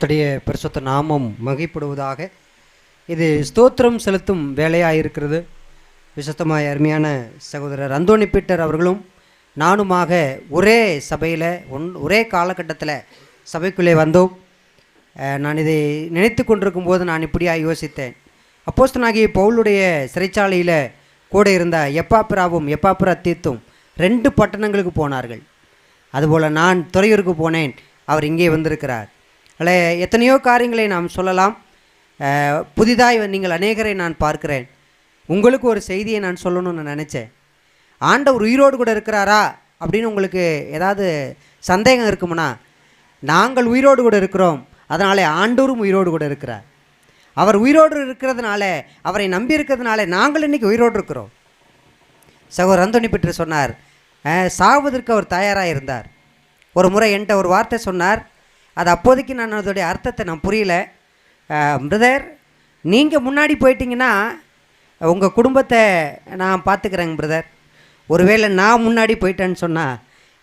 கர்த்தருடைய பரிசுத்த நாமம் மகிப்படுவதாக. இது ஸ்தோத்திரம் செலுத்தும் வேலையாக இருக்கிறது. விசத்தமாய் அருமையான சகோதரர் அந்தோணி பீட்டர் அவர்களும் நானுமாக ஒரே சபையில் ஒரே காலகட்டத்தில் சபைக்குள்ளே வந்தோம். நான் இதை நினைத்து கொண்டிருக்கும் போது நான் இப்படியாக யோசித்தேன். அப்போஸ்தலனாகிய பவுலுடைய சிறைச்சாலையில் கூட இருந்த எப்பாப்பிரா தீத்தும் 2 பட்டணங்களுக்கு போனார்கள். அதுபோல் நான் துறையூருக்கு போனேன், அவர் இங்கே வந்திருக்கிறார். அதில் எத்தனையோ காரியங்களை நாம் சொல்லலாம். புதிதாய் நீங்கள் அநேகரை நான் பார்க்கிறேன். உங்களுக்கு ஒரு செய்தியை நான் சொல்லணும்னு நினச்சேன். ஆண்டவர் உயிரோடு கூட இருக்கிறாரா அப்படின்னு உங்களுக்கு ஏதாவது சந்தேகம் இருக்குமுன்னா, நாங்கள் உயிரோடு கூட இருக்கிறோம், அதனாலே ஆண்டவரும் உயிரோடு கூட இருக்கிறார். அவர் உயிரோடு இருக்கிறதுனால, அவரை நம்பி இருக்கிறதுனால நாங்கள் இன்றைக்கி உயிரோடு இருக்கிறோம். சகோதரர் அந்தோணி பீட்டர் சொன்னார், சாவதற்கு அவர் தயாராக இருந்தார். ஒரு முறை என்கிட்ட ஒரு வார்த்தை சொன்னார். அது அப்போதைக்கு நான் அதோடைய அர்த்தத்தை நான் புரியல. பிரதர், நீங்கள் முன்னாடி போயிட்டீங்கன்னா உங்கள் குடும்பத்தை நான் பார்த்துக்கிறேங்க பிரதர். ஒருவேளை நான் முன்னாடி போயிட்டேன்னு சொன்னால்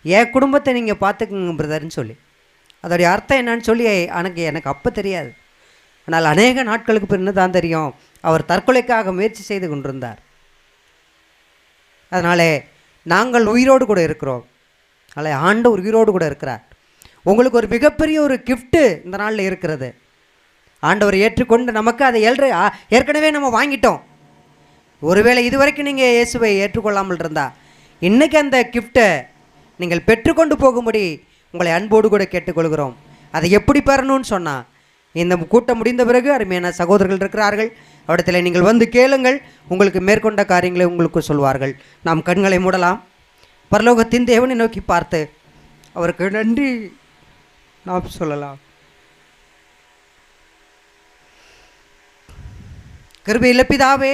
என் குடும்பத்தை நீங்கள் பார்த்துக்குங்க பிரதர்ன்னு சொல்லி, அதோடைய அர்த்தம் என்னன்னு சொல்லி எனக்கு அப்போ தெரியாது. ஆனால் அநேக நாட்களுக்கு பிறகு தான் தெரியும், அவர் தற்கொலைக்காக முயற்சி செய்து கொண்டிருந்தார். அதனாலே நாங்கள் உயிரோடு கூட இருக்கிறோம். அதனால் ஆண்டவர் உயிரோடு கூட இருக்கிறார். உங்களுக்கு ஒரு மிகப்பெரிய ஒரு கிஃப்ட்டு இந்த நாளில் இருக்கிறது. ஆண்டவர் ஏற்றுக்கொண்டு நமக்கு அதை ஏற்கனவே நம்ம வாங்கிட்டோம். ஒருவேளை இதுவரைக்கும் நீங்கள் இயேசுவை ஏற்றுக்கொள்ளாமல் இருந்தால், இன்றைக்கி அந்த கிஃப்ட்டை நீங்கள் பெற்றுக்கொண்டு போகும்படி உங்களை அன்போடு கூட கேட்டுக்கொள்கிறோம். அதை எப்படி பெறணும்னு சொன்னால், இந்த கூட்டம் முடிந்த பிறகு அருமையான சகோதரர்கள் இருக்கிறார்கள், அவரிடத்தில் நீங்கள் வந்து கேளுங்கள், உங்களுக்கு மேற்கொண்ட காரியங்களை உங்களுக்கு சொல்வார்கள். நாம் கண்களை மூடலாம். பரலோகத்தின் தேவனை நோக்கி பார்த்து அவருக்கு நன்றி நாம் சொல்லலாம். கிருபையுள்ள பிதாவே,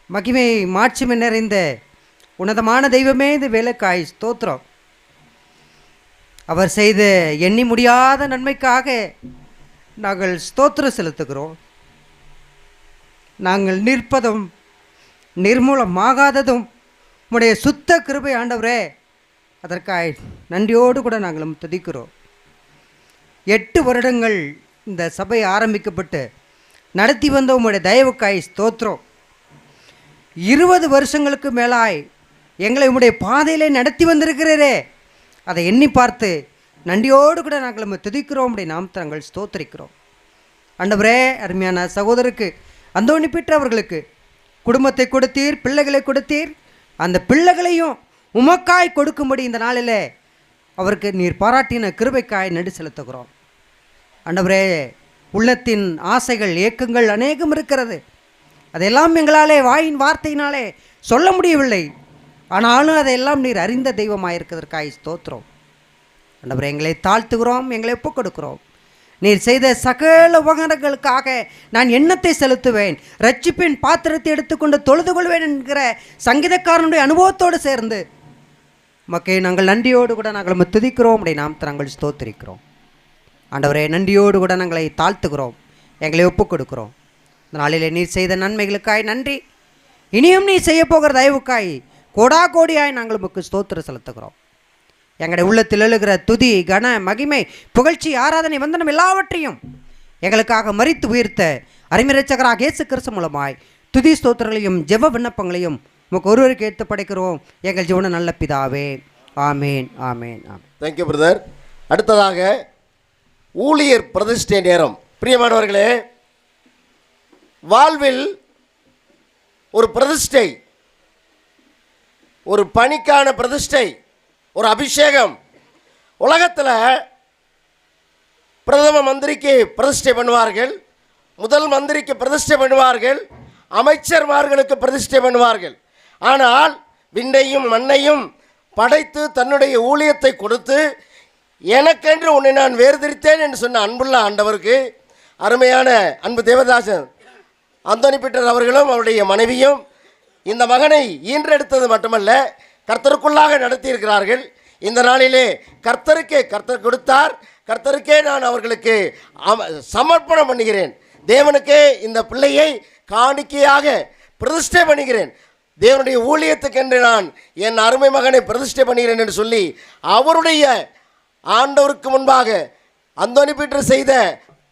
மகிமை மாட்சிமை நிறைந்த உன்னதமான தெய்வமே, இது வேலைக்காய் ஸ்தோத்திரம். அவர் செய்த எண்ணி முடியாத நன்மைக்காக நாங்கள் ஸ்தோத்திரம் செலுத்துகிறோம். நாங்கள் நிற்பதும் நிர்மூலமாகாததும் உம்முடைய சுத்த கிருபை ஆண்டவரே, அதற்காய் நன்றியோடு கூட நாங்கள் துதிக்கிறோம். 8 வருடங்கள் இந்த சபை ஆரம்பிக்கப்பட்டு நடத்தி வந்த உம்முடைய தயவுக்காய் ஸ்தோத்திரம். 20 வருஷங்களுக்கு மேலாய் எங்களை உம்முடைய பாதையிலே நடத்தி வந்திருக்கிறீரே, அதை எண்ணி பார்த்து நன்றியோடு கூட நாங்கள் துதிக்கிறோம். உம்முடைய நாமத்தை நாங்கள் ஸ்தோத்திரிக்கிறோம். ஆண்டவரே, அருமையான சகோதரருக்கு அந்தோணி பீட்டர் அவர்களுக்கு குடும்பத்தை கொடுத்தீர், பிள்ளைகளை கொடுத்தீர். அந்த பிள்ளைகளையும் உமக்காய் கொடுக்கும்படி இந்த நாளில் அவருக்கு நீர் பாராட்டின கிருபைக்காய் நன்றி செலுத்துகிறோம். ஆண்டவரே, உள்ளத்தின் ஆசைகள் ஏக்கங்கள் அநேகம் இருக்கிறது. அதெல்லாம் எங்களாலே வாயின் வார்த்தையினாலே சொல்ல முடியவில்லை. ஆனாலும் அதையெல்லாம் நீர் அறிந்த தெய்வமாக இருக்கிறதற்காய் ஸ்தோத்திரம். ஆண்டவரே, எங்களை தாழ்த்துகிறோம், எங்களை ஒப்புக் கொடுக்கிறோம். நீர் செய்த சகல உபகாரங்களுக்காக நான் எண்ணத்தை செலுத்துவேன், ரட்சிப்பின் பாத்திரத்தை எடுத்துக்கொண்டு தொழுது கொள்வேன் என்கிற சங்கீதக்காரனுடைய அனுபவத்தோடு சேர்ந்து மக்கள் நாங்கள் நன்றியோடு கூட நாங்கள் துதிக்கிறோம். உடைய நாமத்தை நாங்கள் ஸ்தோத்திரிக்கிறோம். ஆண்டவரே, நன்றியோடு கூட நாங்களை தாழ்த்துகிறோம், எங்களை ஒப்புக் கொடுக்கிறோம். இந்த நாளிலே நீர் செய்த நன்மைகளுக்காய் நன்றி. இனியும் நீ செய்ய போகிற தயவுக்காய் கோடா கோடியாய் நாங்கள் உமக்கு ஸ்தோத்திரம் செலுத்துகிறோம். எங்களுடைய உள்ளத்தில் எழுகிற துதி, கன, மகிமை, புகழ்ச்சி, ஆராதனை, வந்தனம் எல்லாவற்றையும் எங்களுக்காக மரித்து உயிர்த்த அருமைரட்சகராக இயேசு கிறிஸ்து மூலமாய் துதி ஸ்தோத்திரங்களையும் ஜெப விண்ணப்பங்களையும் உமக்கு ஒருவருக்கு ஏற்று படைக்கிறோம். எங்கள் ஜீவன நல்ல பிதாவே, ஆமேன், ஆமேன், ஆமேன். Thank you brother. அடுத்ததாக ஊழியர் பிரதிஷ்டை நேரம். பிரியமானவர்களே, வாழ்வில் ஒரு பிரதிஷ்டை, ஒரு பணிக்கான பிரதிஷ்டை, ஒரு அபிஷேகம். உலகத்தில் பிரதம மந்திரிக்கு பிரதிஷ்டை பண்ணுவார்கள், முதல் மந்திரிக்கு பிரதிஷ்டை பண்ணுவார்கள், அமைச்சர்மார்களுக்கு பிரதிஷ்டை பண்ணுவார்கள். ஆனால் விண்ணையும் மண்ணையும் படைத்து தன்னுடைய ஊழியத்தை கொடுத்து எனக்கென்று உன்னை நான் வேறுதிரித்தேன் என்று சொன்ன அன்புள்ள ஆண்டவருக்கு, அருமையான அன்பு தேவதாசன் அந்தோணி பீட்டர் அவர்களும் அவருடைய மனைவியும் இந்த மகனை ஈன்றெடுத்தது மட்டுமல்ல, கர்த்தருக்குள்ளாக நடத்தியிருக்கிறார்கள். இந்த நாளிலே கர்த்தர் கொடுத்தார், கர்த்தருக்கே நான் அவர்களுக்கு சமர்ப்பணம் பண்ணுகிறேன். தேவனுக்கே இந்த பிள்ளையை காணிக்கையாக பிரதிஷ்டை பண்ணுகிறேன். தேவனுடைய ஊழியத்துக்கென்று நான் என் அருமை மகனை பிரதிஷ்டை பண்ணுகிறேன் என்று சொல்லி அவருடைய ஆண்டவருக்கு முன்பாக அந்தோனி பீட்டர் செய்த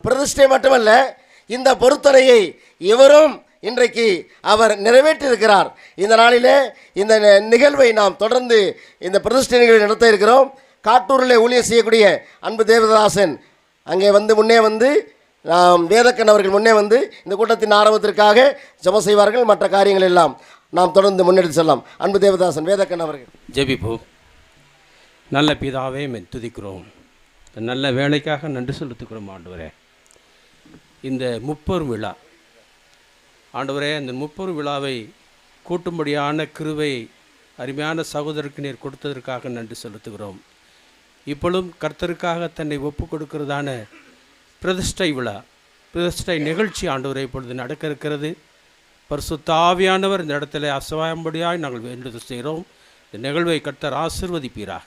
பிரதிஷ்டை மட்டுமல்ல, இந்த பொருத்தனையை இவரும் இன்றைக்கு அவர் நிறைவேற்றியிருக்கிறார். இந்த நாளிலே இந்த நிகழ்வை நாம் தொடர்ந்து இந்த பிரதிஷ்டை நிகழ்வை நடத்த இருக்கிறோம். காட்டூரில் ஊழியர் செய்யக்கூடிய அன்பு தேவதாசன் அங்கே முன்னே வந்து வேதக்கன் அவர்கள் முன்னே வந்து இந்த கூட்டத்தின் ஆரம்பத்திற்காக ஜெபம் செய்வார்கள். மற்ற காரியங்கள் எல்லாம் நாம் தொடர்ந்து முன்னெடுத்து செல்லலாம். அன்பு தேவதாசன் வேதக்கன் அவர்கள் ஜெபிப்போம். நல்ல பிதாவே துதிக்கிறோம். நல்ல வேலைக்காக நன்றி செலுத்துக்கிறோம் ஆண்டவரே. இந்த முப்பெரும் விழா ஆண்டவரே, அந்த முப்பெரும் விழாவை கூட்டும்படியான கிருவை அருமையான சகோதரருக்கு நீர் கொடுத்ததற்காக நன்றி செலுத்துகிறோம். இப்பொழுதும் கர்த்தருக்காக தன்னை ஒப்பு கொடுக்கிறதான பிரதிஷ்டை விழா, பிரதிஷ்டை நிகழ்ச்சி ஆண்டவரை இப்பொழுது நடக்க இருக்கிறது. பரிசுத்த ஆவியானவர் இந்த இடத்துல அசவாயும்படியாய் நாங்கள் வேண்டுதல் செய்கிறோம். இந்த நிகழ்வை கர்த்தர் ஆசீர்வதிப்பீராக.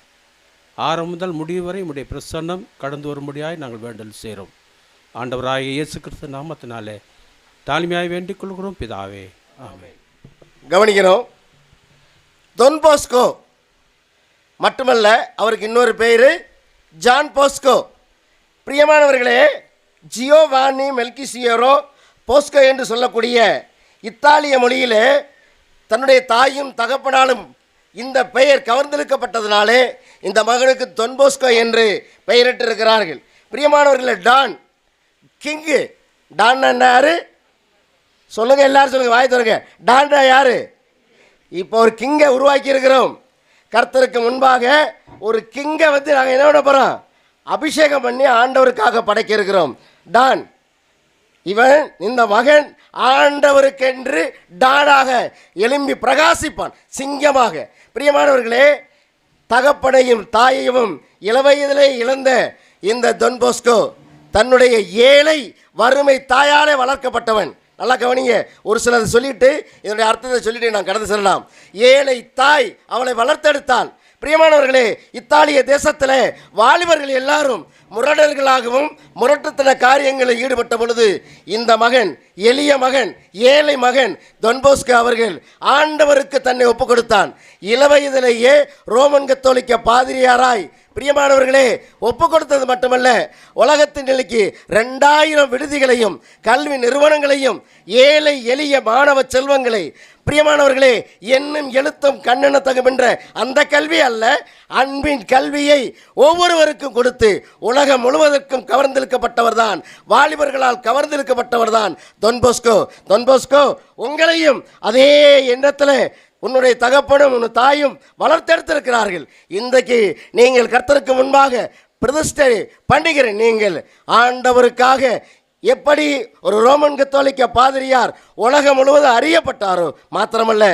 ஆரம்பம் முதல் முடிவு வரை உடைய பிரசன்னம் கடந்து வரும்படியாய் நாங்கள் வேண்டுதல் செய்கிறோம். ஆண்டவராகிய இயேசு கிறிஸ்து நாமத்தினாலே தாழ்மையாய் வேண்டிக் கொள்கிறோம் பிதாவே, ஆமென். கவனிக்கிறோம். தொன் போஸ்கோ மட்டுமல்ல, அவருக்கு இன்னொரு பேர் ஜான் போஸ்கோ. பிரியமானவர்களே, ஜியோவானி மெல்கிசியோரோ போஸ்கோ என்று சொல்லக்கூடிய இத்தாலிய மொழியிலே தன்னுடைய தாயும் தகப்பனாலும் இந்த பெயர் கவர்ந்தெடுக்கப்பட்டதினாலே இந்த மகனுக்கு தொன்போஸ்கோ என்று பெயரிட்டிருக்கிறார்கள். பிரியமானவர்களே, டான் கிங்கு. டான் யாரு சொல்லுங்க, எல்லாரும் சொல்லுங்க, வாய் தருங்க. டான்டா யாரு? இப்போ ஒரு கிங்கை உருவாக்கி இருக்கிறோம். கர்த்தருக்கு முன்பாக ஒரு கிங்கை நாங்கள் என்ன பண்ண போகிறோம்? அபிஷேகம் பண்ணி ஆண்டவருக்காக படைக்க இருக்கிறோம். டான் இவன், இந்த மகன் ஆண்டவருக்கென்று டானாக எழும்பி பிரகாசிப்பான், சிங்கமாக. பிரியமானவர்களே, தகப்பனையும் தாயையும் இளவயதிலே இழந்த இந்த தொன் போஸ்கோ தன்னுடைய ஏழை வறுமை தாயாலே வளர்க்கப்பட்டவன். நல்லா கவனிங்க, ஒரு சிலதை சொல்லிட்டு இதனுடைய அர்த்தத்தை சொல்லிட்டு நான் கடந்து செல்லலாம். ஏழை தாய் அவளை வளர்த்தெடுத்தாள். பிரியமானவர்களே, இத்தாலிய தேசத்தில் வாலிபர்கள் எல்லாரும் முரடர்களாகவும் முரட்டுத்தன காரியங்களில் ஈடுபட்ட பொழுது இந்த மகன், எளிய மகன், ஏழை மகன் தொன்போஸ்கோ அவர்கள் ஆண்டவருக்கு தன்னை ஒப்பு கொடுத்தான். இளவயதிலேயே ரோமன் கத்தோலிக்க பாதிரியாராய் பிரியமானவர்களே ஒப்பு கொடுத்தது மட்டுமல்ல, உலகத்தின் நிலைக்கு 2000 விடுதிகளையும் கல்வி நிறுவனங்களையும் ஏழை எளிய மாணவ செல்வங்களை, பிரியமானவர்களே, என்னும் எழுத்தும் கண்ணெனத்தகும் என்ற அந்த கல்வி அல்ல, அன்பின் கல்வியை ஒவ்வொருவருக்கும் கொடுத்து உலகம் முழுவதற்கும் கவர்ந்தெழுக்கப்பட்டவர் தான், வாலிபர்களால் கவர்ந்தெழுக்கப்பட்டவர் தான் தொன் போஸ்கோ. தொன் போஸ்கோ, உங்களையும் அதே எண்ணத்தில் உன்னுடைய தகப்பனும் உன் தாயும் வளர்த்தெடுத்திருக்கிறார்கள். இன்றைக்கு நீங்கள் கர்த்தருக்கு முன்பாக பிரதிஷ்டை பண்ணுகிற நீங்கள் ஆண்டவருக்காக எப்படி ஒரு ரோமன் கத்தோலிக்க பாதிரியார் உலகம் முழுவதும் அறியப்பட்டாரோ, மாத்திரமல்ல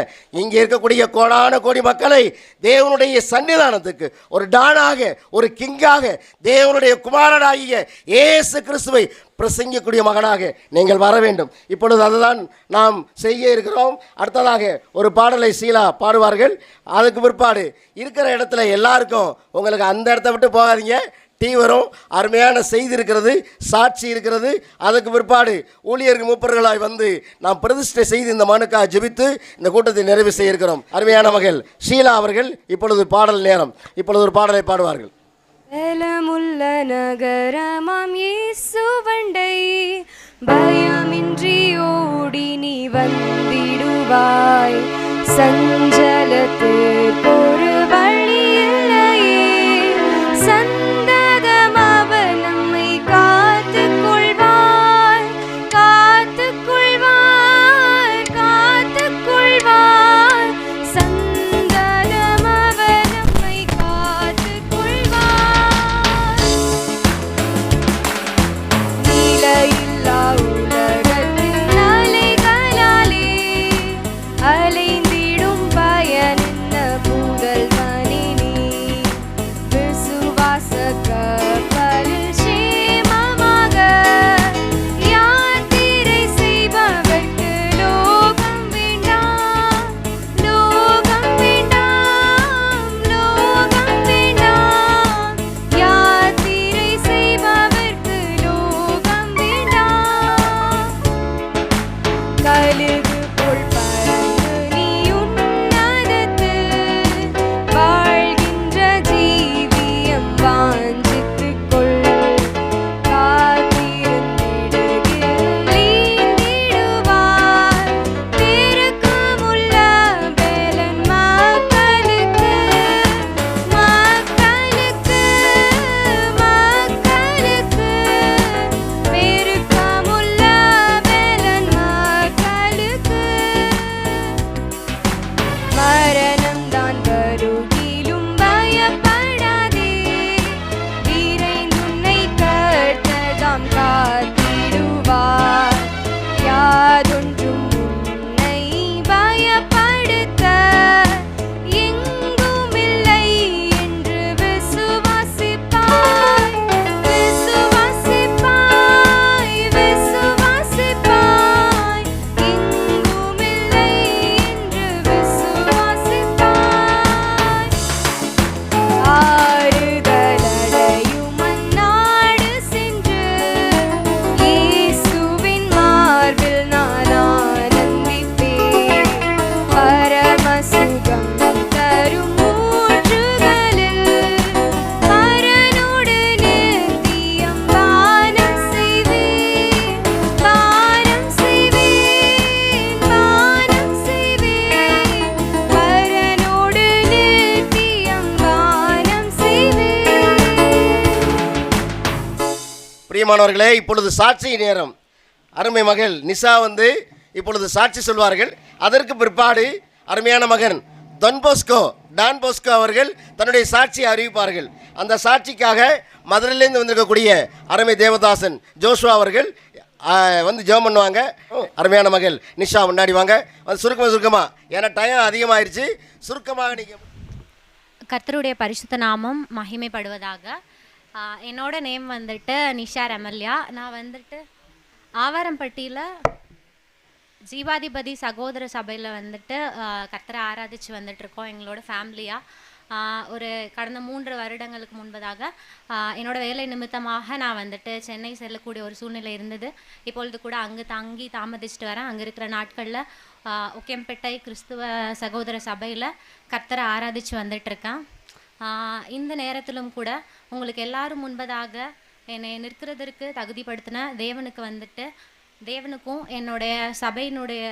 இங்கே இருக்கக்கூடிய கோடான கோடி மக்களை தேவனுடைய சன்னிதானத்துக்கு ஒரு டானாக, ஒரு கிங்காக, தேவனுடைய குமாரனாகிய இயேசு கிறிஸ்துவை பிரசங்கக்கூடிய மகனாக நீங்கள் வர வேண்டும். இப்பொழுது அதுதான் நாம் செய்ய இருக்கிறோம். அடுத்ததாக ஒரு பாடலை சீலா பாடுவார்கள். அதுக்கு பிற்பாடு இருக்கிற இடத்துல எல்லாருக்கும் உங்களுக்கு அந்த இடத்த விட்டு போகாதீங்க, டீ வரும், அருமையான செய்தி இருக்கிறது, சாட்சி இருக்கிறது. அதுக்கு பிற்பாடு ஊழியர்கள் மூப்பர்களாய் வந்து நாம் பிரதிஷ்டை செய்து இந்த மனுக்காக ஜெபித்து இந்த கூட்டத்தை நிறைவு செய்ய இருக்கிறோம். அருமையான மகள் ஷீலா அவர்கள் இப்பொழுது பாடல் நேரம். இப்பொழுது ஒரு பாடலை பாடுவார்கள். பலமுள்ள நகரமாம் இயேசுவண்டை பயமின்றி ஓடி நீ வந்திடுவாய், சஞ்சலத்திற்கொரு வழி இல்லையே, சந்ததம் அவர் நம்மை காத்துக் கொள்வார், காத்துக் கொள்வார், காத்துக் கொள்வார், சந்ததம் அவர் நம்மை காத்துக் கொள்வார். நிலையில்லா உலகத்தின் அலைகளாலே அலைந்திடும் பயனென்ன புகழ் பிரியமானவர்களே, இப்பொழுது சாட்சி நேரம். அருமை மகள் நிஷா வந்து இப்பொழுது சாட்சி சொல்வார்கள். அதற்கு பிற்பாடு அருமையான மகன் டான் போஸ்கோ அவர்கள் தன்னுடைய சாட்சியை அறிவிப்பார்கள். அந்த சாட்சிக்காக மதுரையிலேருந்து வந்திருக்கக்கூடிய அருமை தேவதாசன் ஜோஷுவா அவர்கள் வந்து ஜெபம் பண்ணுவாங்க. அருமையான மகள் நிஷா முன்னாடி வாங்க. வந்து சுருக்கமாக ஏன்னா டைம் அதிகமாகிடுச்சு, சுருக்கமாக நீங்கள். கர்த்தருடைய பரிசுத்த நாமம் மகிமைப்படுவதாக. என்னோட நேம் வந்துட்டு நிஷா ரெமல்யா. நான் வந்துட்டு ஆவாரம்பட்டியில் ஜீவாதிபதி சகோதர சபையில் வந்துட்டு கர்த்தரை ஆராதித்து வந்துட்டுருக்கோம் எங்களோட ஃபேமிலியாக. ஒரு கடந்த 3 வருடங்களுக்கு முன்பதாக என்னோடய வேலை நிமித்தமாக நான் வந்துட்டு சென்னை செல்லக்கூடிய ஒரு சூழ்நிலை இருந்தது. இப்பொழுது கூட அங்கே தங்கி தாமதிச்சுட்டு வரேன். அங்கே இருக்கிற நாட்களில் ஒக்கேம்பேட்டை கிறிஸ்துவ சகோதர சபையில் கர்த்தரை ஆராதித்து வந்துட்டுருக்கேன். இந்த நேரத்திலும் கூட உங்களுக்கு எல்லாரும் முன்பதாக என்னை நிற்கிறதற்கு தகுதிப்படுத்தின தேவனுக்கு வந்துட்டு தேவனுக்கும் என்னுடைய சபையினுடைய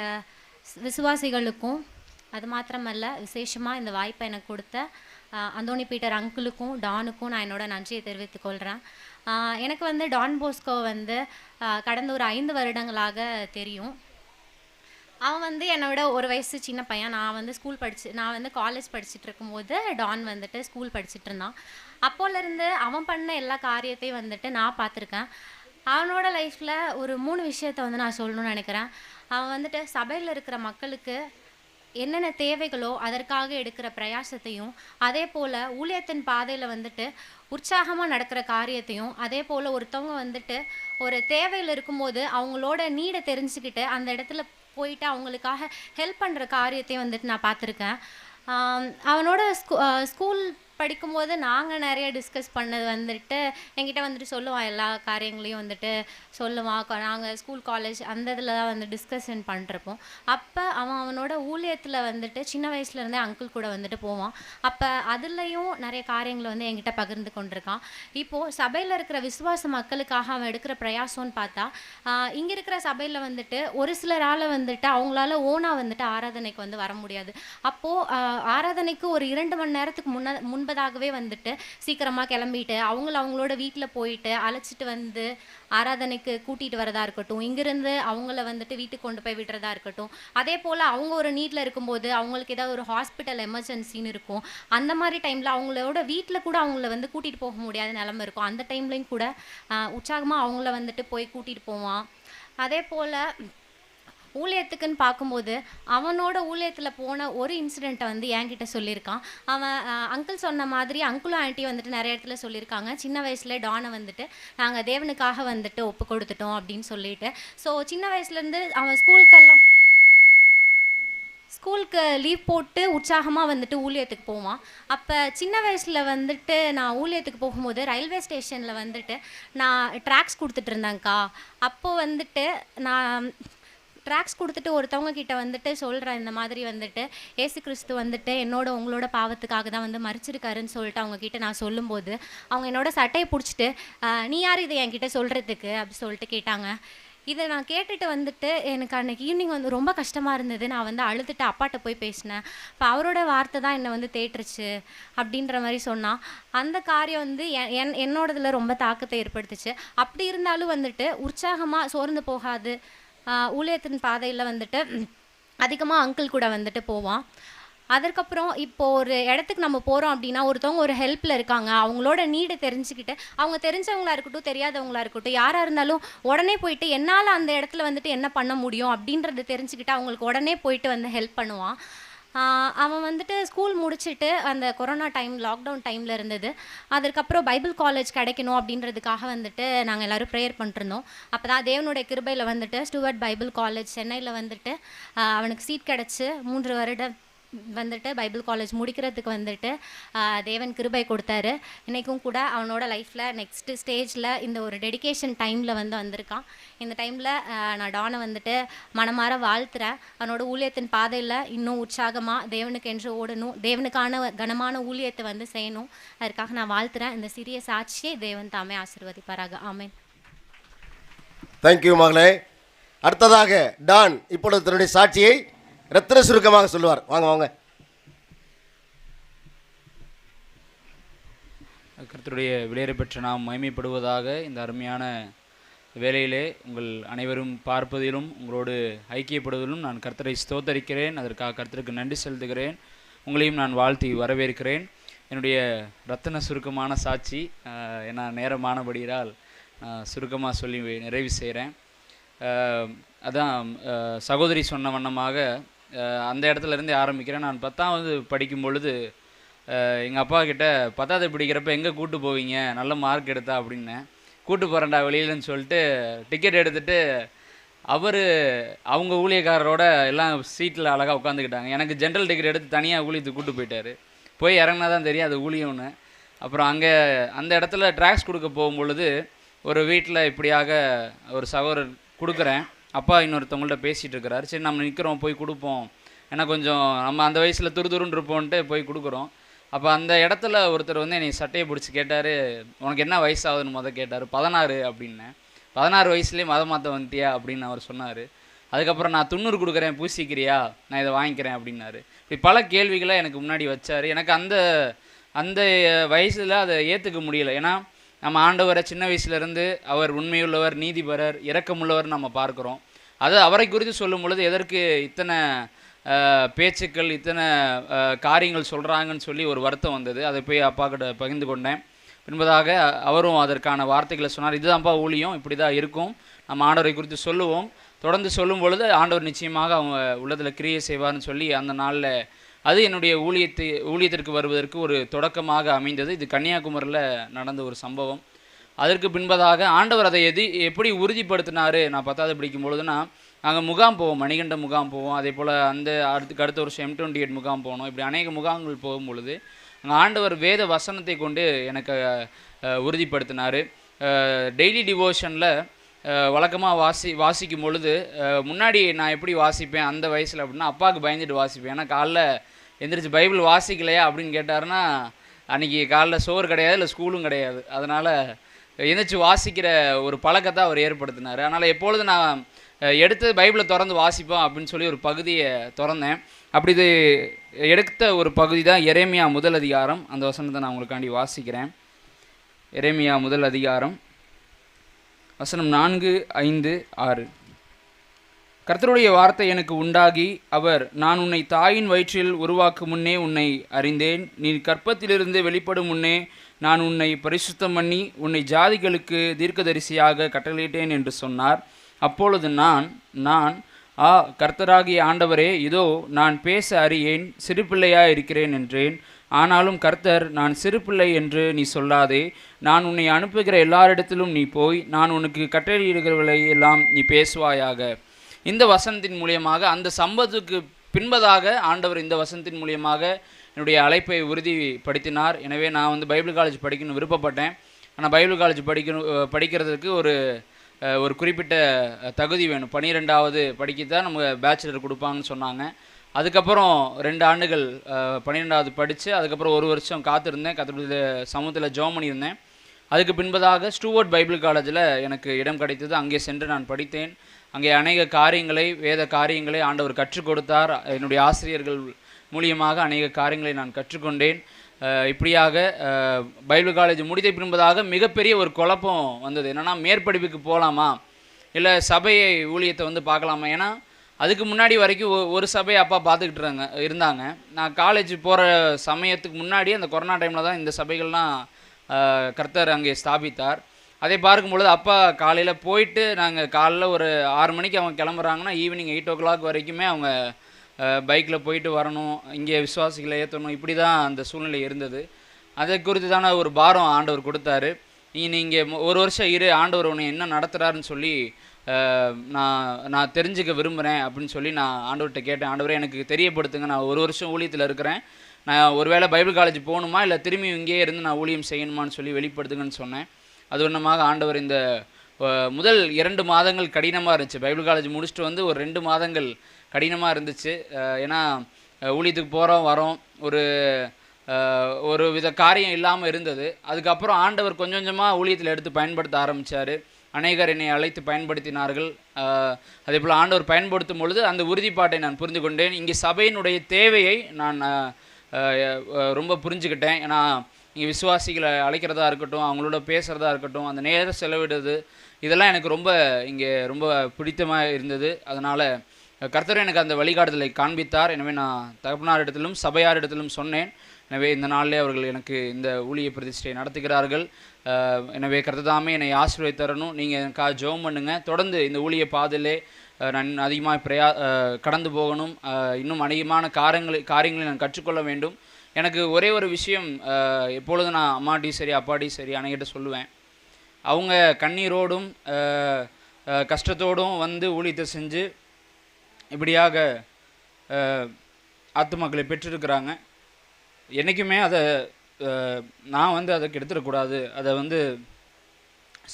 விசுவாசிகளுக்கும், அது மாத்திரமல்ல விசேஷமாக இந்த வாய்ப்பை எனக்கு கொடுத்த அந்தோணி பீட்டர் அங்கிளுக்கும் டானுக்கும் நான் என்னோட நன்றியை தெரிவித்துக்கொள்கிறேன். எனக்கு வந்து டான் போஸ்கோ வந்து கடந்த ஒரு 5 வருடங்களாக தெரியும். அவன் வந்து என்னோட ஒரு வயசு சின்ன பையன். நான் வந்து காலேஜ் படிச்சுட்டு இருக்கும்போது டான் வந்துட்டு ஸ்கூல் படிச்சுட்டு இருந்தான். அப்போலேருந்து அவன் பண்ண எல்லா காரியத்தையும் வந்துட்டு நான் பார்த்துருக்கேன். அவனோட லைஃப்பில் ஒரு 3 விஷயத்த வந்து நான் சொல்லணும்னு நினைக்கிறேன். அவன் வந்துட்டு சபையில் இருக்கிற மக்களுக்கு என்னென்ன தேவைகளோ அதற்காக எடுக்கிற பிரயாசத்தையும், அதே போல் ஊழியத்தின் பாதையில் வந்துட்டு உற்சாகமாக நடக்கிற காரியத்தையும், அதே போல் ஒருத்தவங்க வந்துட்டு ஒரு தேவையில் இருக்கும்போது அவங்களோட நீடை தெரிஞ்சுக்கிட்டு அந்த இடத்துல போயிட்டு அவங்களுக்காக ஹெல்ப் பண்ணுற காரியத்தையும் வந்துட்டு நான் பார்த்துருக்கேன். அவனோட ஸ்கூல் படிக்கும்போது நாங்கள் நிறைய டிஸ்கஸ் பண்ணது வந்துட்டு என்கிட்ட வந்துட்டு சொல்லுவான். எல்லா காரியங்களையும் வந்துட்டு சொல்லுவான். நாங்கள் ஸ்கூல் காலேஜ் அந்த இதில் தான் வந்து டிஸ்கஷன் பண்ணிருப்போம். அப்போ அவனோட ஊழியத்தில் வந்துட்டு சின்ன வயசுலேருந்தே அங்கிள் கூட வந்துட்டு போவான். அப்போ அதுலேயும் நிறைய காரியங்களை வந்து என்கிட்ட பகிர்ந்து கொண்டிருக்கான். இப்போது சபையில் இருக்கிற விசுவாச மக்களுக்காக அவன் எடுக்கிற பிரயாசம்னு பார்த்தா, இங்கே இருக்கிற சபையில் வந்துட்டு ஒரு சிலரால் வந்துட்டு அவங்களால ஓனாக வந்துட்டு ஆராதனைக்கு வந்து வர முடியாது. அப்போது ஆராதனைக்கு ஒரு 2 மணி நேரத்துக்கு முன்பதாகவே வந்துட்டு சீக்கிரமாக கிளம்பிட்டு அவங்களோட வீட்டில் போயிட்டு அழைச்சிட்டு வந்து ஆராதனைக்கு கூட்டிகிட்டு வரதா இருக்கட்டும், இங்கேருந்து அவங்கள வந்துட்டு வீட்டுக்கு கொண்டு போய் விடுறதா இருக்கட்டும். அதே போல் அவங்க ஒரு நீட்டில் இருக்கும்போது அவங்களுக்கு ஏதாவது ஒரு ஹாஸ்பிட்டல் எமர்ஜென்சின்னு இருக்கும். அந்த மாதிரி டைமில் அவங்களோட வீட்டில் கூட அவங்கள வந்து கூட்டிகிட்டு போக முடியாத நிலமை இருக்கும். அந்த டைம்லையும் கூட உற்சாகமாக அவங்கள வந்துட்டு போய் கூட்டிகிட்டு போவான். அதே போல் ஊழியத்துக்குன்னு பார்க்கும்போது அவனோட ஊழியத்தில் போன ஒரு இன்சிடெண்ட்டை வந்து என்கிட்ட சொல்லியிருக்கான். அவன் அங்கிள் சொன்ன மாதிரி அங்கிளும் ஆன்ட்டி வந்துட்டு நிறைய இடத்துல சொல்லியிருக்காங்க. சின்ன வயசுல டானை வந்துட்டு நாங்கள் தேவனுக்காக வந்துட்டு ஒப்பு கொடுத்துட்டோம் அப்படின்னு சொல்லிட்டு. ஸோ சின்ன வயசுலேருந்து அவன் ஸ்கூலுக்கு லீவ் போட்டு உற்சாகமாக வந்துட்டு ஊழியத்துக்கு போவான். அப்போ சின்ன வயசில் வந்துட்டு நான் ஊழியத்துக்கு போகும்போது ரயில்வே ஸ்டேஷனில் வந்துட்டு நான் ட்ராக்ஸ் கொடுத்துட்டு இருந்தேங்க்கா. அப்போது வந்துட்டு நான் ட்ராக்ஸ் கொடுத்துட்டு ஒருத்தவங்க கிட்ட வந்துட்டு சொல்கிறேன், இந்த மாதிரி வந்துட்டு ஏசு கிறிஸ்து வந்துட்டு உங்களோட பாவத்துக்காக தான் வந்து மரிச்சிருக்காருன்னு சொல்லிட்டு அவங்கக்கிட்ட நான் சொல்லும்போது அவங்க என்னோட சட்டையை பிடிச்சிட்டு நீ யார் இதை என்கிட்ட சொல்கிறதுக்கு அப்படி சொல்லிட்டு கேட்டாங்க. இதை நான் கேட்டுட்டு வந்துட்டு எனக்கு அன்றைக்கி ஈவினிங் வந்து ரொம்ப கஷ்டமாக இருந்தது. நான் வந்து அழுதுட்டு அப்பாட்ட போய் பேசினேன். இப்போ அவரோட வார்த்தை தான் என்னை வந்து தேற்றுச்சு அப்படின்ற மாதிரி சொன்னான். அந்த காரியம் வந்து என்னோடதில் ரொம்ப தாக்கத்தை ஏற்படுத்துச்சு. அப்படி இருந்தாலும் வந்துட்டு உற்சாகமாக சோர்ந்து போகாது ஊழியத்தின் பாதையில் வந்துட்டு அதிகமாக அங்கிள் கூட வந்துட்டு போவான். அதற்கப்புறம் இப்போது ஒரு இடத்துக்கு நம்ம போகிறோம் அப்படின்னா ஒருத்தவங்க ஒரு ஹெல்ப்பில் இருக்காங்க, அவங்களோட நீடை தெரிஞ்சுக்கிட்டு அவங்க தெரிஞ்சவங்களா இருக்கட்டும் தெரியாதவங்களா இருக்கட்டும் யாராக இருந்தாலும் உடனே போயிட்டு என்னால் அந்த இடத்துல வந்துட்டு என்ன பண்ண முடியும் அப்படின்றத தெரிஞ்சுக்கிட்டு அவங்களுக்கு உடனே போயிட்டு வந்து ஹெல்ப் பண்ணுவான். அவன் வந்துட்டு ஸ்கூல் முடிச்சுட்டு அந்த கொரோனா டைம் லாக்டவுன் டைமில் இருந்தது. அதுக்கப்புறம் பைபிள் காலேஜ் கிடைக்கணும் அப்படின்றதுக்காக வந்துட்டு நாங்கள் எல்லோரும் ப்ரேயர் பண்ணிருந்தோம். அப்போ தான் தேவனுடைய கிருபையில் வந்துட்டு ஸ்டூவர்ட் பைபிள் காலேஜ் சென்னையில் வந்துட்டு அவனுக்கு சீட் கிடச்சி 3 வருடம் வந்துட்டு பைபிள் காலேஜ் முடிக்கிறதுக்கு வந்துட்டு தேவன் கிருபை கொடுத்தாரு. இன்றைக்கும் கூட அவனோட லைஃப்பில் நெக்ஸ்ட்டு ஸ்டேஜில் இந்த ஒரு டெடிகேஷன் டைமில் வந்து வந்திருக்கான். இந்த டைமில் நான் டானை வந்துட்டு மனமாற வாழ்த்துறேன். அவனோட ஊழியத்தின் பாதையில் இன்னும் உற்சாகமாக தேவனுக்கு என்று ஓடணும், தேவனுக்கான கனமான ஊழியத்தை வந்து செய்யணும். அதற்காக நான் வாழ்த்துறேன். இந்த சிறிய சாட்சியை தேவன் தாமே ஆசீர்வதிப்பாராக. ஆமென். தேங்க்யூ மகளே. அடுத்ததாக டான் இப்பொழுது தன்னுடைய சாட்சியை ரத்தின சுருக்கமாக சொல்லுவார். வாங்க. கர்த்தருடைய விலையேற பெற்ற நாம் மகிமைப்படுவதாக. இந்த அருமையான வேளையிலே உங்கள் அனைவரும் பார்ப்பதிலும் உங்களோடு ஐக்கியப்படுவதிலும் நான் கர்த்தரை ஸ்தோத்தரிக்கிறேன். அதற்காக கர்த்தருக்கு நன்றி செலுத்துகிறேன். உங்களையும் நான் வாழ்த்தி வரவேற்கிறேன். என்னுடைய ரத்தன சுருக்கமான சாட்சி, ஏன்னா நேரமானபடியால் சுருக்கமாக சொல்லி நிறைவு செய்கிறேன். அதான் சகோதரி சொன்ன வண்ணமாக அந்த இடத்துலேருந்தே ஆரம்பிக்கிறேன். நான் 10வது படிக்கும் பொழுது எங்கள் அப்பா கிட்ட 10வது படிக்கிறப்ப எங்கே கூட்டு போவீங்க, நல்ல மார்க் எடுத்தா அப்படின்னேன். கூட்டு போகிறேன்டா வெளியிலன்னு சொல்லிட்டு டிக்கெட் எடுத்துகிட்டு அவங்க ஊழியக்காரரோட எல்லாம் சீட்டில் அழகாக உட்காந்துக்கிட்டாங்க. எனக்கு ஜென்ரல் டிக்கெட் எடுத்து தனியாக ஊழியத்துக்கு கூட்டு போயிட்டார். போய் இறங்கினா தான் தெரியும் அது ஊழியம்னு. அப்புறம் அங்கே அந்த இடத்துல ட்ராக்ஸ் கொடுக்க போகும்பொழுது ஒரு வீட்டில் இப்படியாக ஒரு சகோதரர் கொடுக்குறேன். அப்பா இன்னொருத்தவங்கள்ட்ட பேசிகிட்டு இருக்கிறார். சரி நம்ம நிற்கிறோம், போய் கொடுப்போம், ஏன்னா கொஞ்சம் நம்ம அந்த வயசில் துருதுருன்னு இருப்போன்ட்டு போய் கொடுக்குறோம். அப்போ அந்த இடத்துல ஒருத்தர் வந்து என்னை சட்டையை பிடிச்சி கேட்டார், உனக்கு என்ன வயசாகுதுன்னு கேட்டார். 16 அப்படின்னேன். 16 வயசுலேயே மதம் மாற்ற வந்துட்டியா அப்படின்னு அவர் சொன்னார். அதுக்கப்புறம் நான் 90 கொடுக்குறேன், பூசிக்கிறியா, நான் இதை வாங்கிக்கிறேன் அப்படின்னாரு. இப்படி பல கேள்விகளை எனக்கு முன்னாடி வச்சார். எனக்கு அந்த அந்த வயசில் அதை ஏற்றுக்க முடியல. ஏன்னா நம்ம ஆண்டவரை சின்ன வயசுலேருந்து அவர் உண்மையுள்ளவர், நீதிபரர், இரக்கமுள்ளவர் நம்ம பார்க்குறோம். அது அவரை குறித்து சொல்லும் பொழுது எதற்கு இத்தனை பேச்சுக்கள், இத்தனை காரியங்கள் சொல்கிறாங்கன்னு சொல்லி ஒரு வருத்தம் வந்தது. அதை போய் அப்பா கிட்ட பகிர்ந்து கொண்டேன். பின்பதாக அவரும் அதற்கான வார்த்தைகளை சொன்னார். இதுதான்ப்பா ஊழியம், இப்படி தான் இருக்கும், நம்ம ஆண்டவரை குறித்து சொல்லுவோம், தொடர்ந்து சொல்லும் பொழுது ஆண்டவர் நிச்சயமாக அவங்க உள்ளத்தில் கிரியை செய்வார்னு சொல்லி அந்த நாளில் அது என்னுடைய ஊழியத்திற்கு வருவதற்கு ஒரு தொடக்கமாக அமைந்தது. இது கன்னியாகுமரியில் நடந்த ஒரு சம்பவம். அதற்கு பின்பதாக ஆண்டவர் அதை எப்படி உறுதிப்படுத்தினார். நான் 10வது படிக்கும் பொழுதுனா நாங்கள் முகாம் போவோம், மணிகண்ட முகாம் போவோம், அதே போல் அடுத்த வருஷம் M28 முகாம் போனோம். இப்படி அநேக முகாம்கள் போகும் பொழுது அங்கே ஆண்டவர் வேத வசனத்தை கொண்டு எனக்கு உறுதிப்படுத்தினார். டெய்லி டிவோஷனில் வழக்கமாக வாசிக்கும் பொழுது முன்னாடி நான் எப்படி வாசிப்பேன் அந்த வயசில் அப்படின்னா அப்பாவுக்கு பயந்துட்டு வாசிப்பேன். ஏன்னா காலைல எந்திரிச்சு பைபிள் வாசிக்கலையா அப்படின்னு கேட்டாருன்னா அன்றைக்கி காலைல சோறு கிடையாது, இல்லை ஸ்கூலும் கிடையாது. அதனால் எந்திரிச்சு வாசிக்கிற ஒரு பழக்கத்தை அவர் ஏற்படுத்தினார். அதனால் எப்பொழுது நான் எடுத்து பைபிளை திறந்து வாசிப்போம் அப்படின்னு சொல்லி ஒரு பகுதியை திறந்தேன். அப்படி இது எடுத்த ஒரு பகுதி தான் எரேமியா 1 அதிகாரம். அந்த வசனத்தை நான் உங்களுக்காண்டி வாசிக்கிறேன். எரேமியா 1 அதிகாரம் வசனம் 4, 5, 6. கர்த்தருடைய வார்த்தை எனக்கு உண்டாகி, அவர், நான் உன்னை தாயின் வயிற்றில் உருவாக்கும் முன்னே உன்னை அறிந்தேன், நீ கர்ப்பத்திலிருந்து வெளிப்படும் முன்னே நான் உன்னை பரிசுத்தம் பண்ணி உன்னை ஜாதிகளுக்கு தீர்க்கதரிசியாக கட்டளையிட்டேன் என்று சொன்னார். அப்பொழுது நான் கர்த்தராகிய ஆண்டவரே, இதோ நான் பேச அறியேன், சிறு பிள்ளையாக இருக்கிறேன் என்றேன். ஆனாலும் கர்த்தர், நான் சிறு பிள்ளை என்று நீ சொல்லாதே, நான் உன்னை அனுப்புகிற எல்லாரிடத்திலும் நீ போய் நான் உனக்கு கட்டளையிடுகிறவர்களை எல்லாம் நீ பேசுவாயாக. இந்த வசனத்தின் மூலியமாக அந்த சம்பவத்துக்கு பின்பதாக ஆண்டவர் இந்த வசனத்தின் மூலியமாக என்னுடைய அழைப்பை உறுதிப்படுத்தினார். எனவே நான் வந்து பைபிள் காலேஜ் படிக்கணும்னு விருப்பப்பட்டேன். ஆனால் பைபிள் காலேஜ் படிக்கிறதுக்கு ஒரு குறிப்பிட்ட தகுதி வேணும். 12வது படிக்கத்தான் நம்ம பேச்சுலர் கொடுப்பாங்கன்னு சொன்னாங்க. அதுக்கப்புறம் 2 ஆண்டுகள் 12வது படித்து அதுக்கப்புறம் 1 வருஷம் காத்திருந்தேன். கர்த்தருடைய சமூகத்தில் ஜெபம் பண்ணியிருந்தேன். அதுக்கு பின்பதாக ஸ்டூவர்ட் பைபிள் காலேஜில் எனக்கு இடம் கிடைத்தது. அங்கே சென்று நான் படித்தேன். அங்கே அநேக காரியங்களை, வேத காரியங்களை ஆண்டவர் கற்றுக் கொடுத்தார். என்னுடைய ஆசிரியர்கள் மூலியமாக அநேக காரியங்களை நான் கற்றுக்கொண்டேன். இப்படியாக பைபிள் காலேஜ் முடித்த பின்பதாக மிகப்பெரிய ஒரு குழப்பம் வந்தது. என்னென்னா, மேற்படிப்புக்கு போகலாமா இல்லை சபையை ஊழியத்தை வந்து பார்க்கலாமா? ஏன்னா அதுக்கு முன்னாடி வரைக்கும் ஒரு சபையை அப்பா பார்த்துக்கிட்டு இருந்தாங்க. நான் காலேஜ் போகிற சமயத்துக்கு முன்னாடி அந்த கொரோனா டைமில் தான் இந்த சபைகள்லாம் கர்த்தர் அங்கே ஸ்தாபித்தார். அதை பார்க்கும்பொழுது அப்பா காலையில் போயிட்டு நாங்கள் காலைல ஒரு 6 மணிக்கு அவங்க கிளம்புறாங்கன்னா ஈவினிங் 8 o'clock வரைக்குமே அவங்க பைக்கில் போயிட்டு வரணும், இங்கே விசுவாசிகளை ஏற்றணும். இப்படி தான் அந்த சூழ்நிலை இருந்தது. அதை குறித்து தானே ஒரு பாரம் ஆண்டவர் கொடுத்தாரு. நீங்கள் 1 வருஷம் இரு, ஆண்டவர் உன்னை என்ன நடத்துகிறாருன்னு சொல்லி நான் தெரிஞ்சுக்க விரும்புகிறேன் அப்படின்னு சொல்லி நான் ஆண்டவர்கிட்ட கேட்டேன். ஆண்டவரே எனக்கு தெரியப்படுத்துங்க, நான் 1 வருஷம் ஊழியத்தில் இருக்கிறேன், நான் ஒருவேளை பைபிள் காலேஜ் போகணுமா இல்லை திரும்பி இங்கேயே இருந்து நான் ஊழியம் செய்யணுமான்னு சொல்லி வெளிப்படுத்துங்கன்னு சொன்னேன். அது ஒன்றுமாக ஆண்டவர் இந்த முதல் 2 மாதங்கள் கடினமாக இருந்துச்சு. பைபிள் காலேஜ் முடிச்சுட்டு வந்து ஒரு 2 மாதங்கள் கடினமாக இருந்துச்சு. ஏன்னா ஊழியத்துக்கு போகிறோம் வரோம், ஒரு வித காரியம் இல்லாமல் இருந்தது. அதுக்கப்புறம் ஆண்டவர் கொஞ்சம் கொஞ்சமாக ஊழியத்தில் எடுத்து பயன்படுத்த ஆரம்பித்தார். அநேகர் என்னை அழைத்து பயன்படுத்தினார்கள். அதே போல் ஆண்டவர் பயன்படுத்தும் பொழுது அந்த உறுதிப்பாட்டை நான் புரிந்து கொண்டேன். இங்கே சபையினுடைய தேவையை நான் ரொம்ப புரிஞ்சுக்கிட்டேன். ஏன்னா இங்கே விசுவாசிகளை அழைக்கிறதா இருக்கட்டும், அவங்களோட பேசுகிறதா இருக்கட்டும், அந்த நேரம் செலவிடுறது, இதெல்லாம் எனக்கு ரொம்ப இங்கே ரொம்ப பிடித்தமாக இருந்தது. அதனால் கர்த்தர் எனக்கு அந்த வழிகாட்டுதலை காண்பித்தார். எனவே நான் தகப்பனாரிடத்திலும் சபையாரிடத்திலும் சொன்னேன். எனவே இந்த நாளிலே அவர்கள் எனக்கு இந்த ஊழிய பிரதிஷ்டையை நடத்துகிறார்கள். எனவே கர்த்ததாமே என்னை ஆசீர்வதித்தரணும். நீங்கள் எனக்காக ஜெபம் பண்ணுங்கள். தொடர்ந்து இந்த ஊழிய பாதையிலே நான் அதிகமாக கடந்து போகணும். இன்னும் அதிகமான காரியங்களை நான் கற்றுக்கொள்ள வேண்டும். எனக்கு ஒரே ஒரு விஷயம், எப்பொழுதும் நான் அம்மாட்டி சரி அப்பாட்டி சரி அன்னைக்கிட்ட சொல்லுவேன், அவங்க கண்ணீரோடும் கஷ்டத்தோடும் வந்து ஊழியத்தை செஞ்சு இப்படியாக ஆத்துமாக்களை பெற்றிருக்கிறாங்க. என்றைக்குமே அதை நான் வந்து அதை கெடுத்துடக்கூடாது, அதை வந்து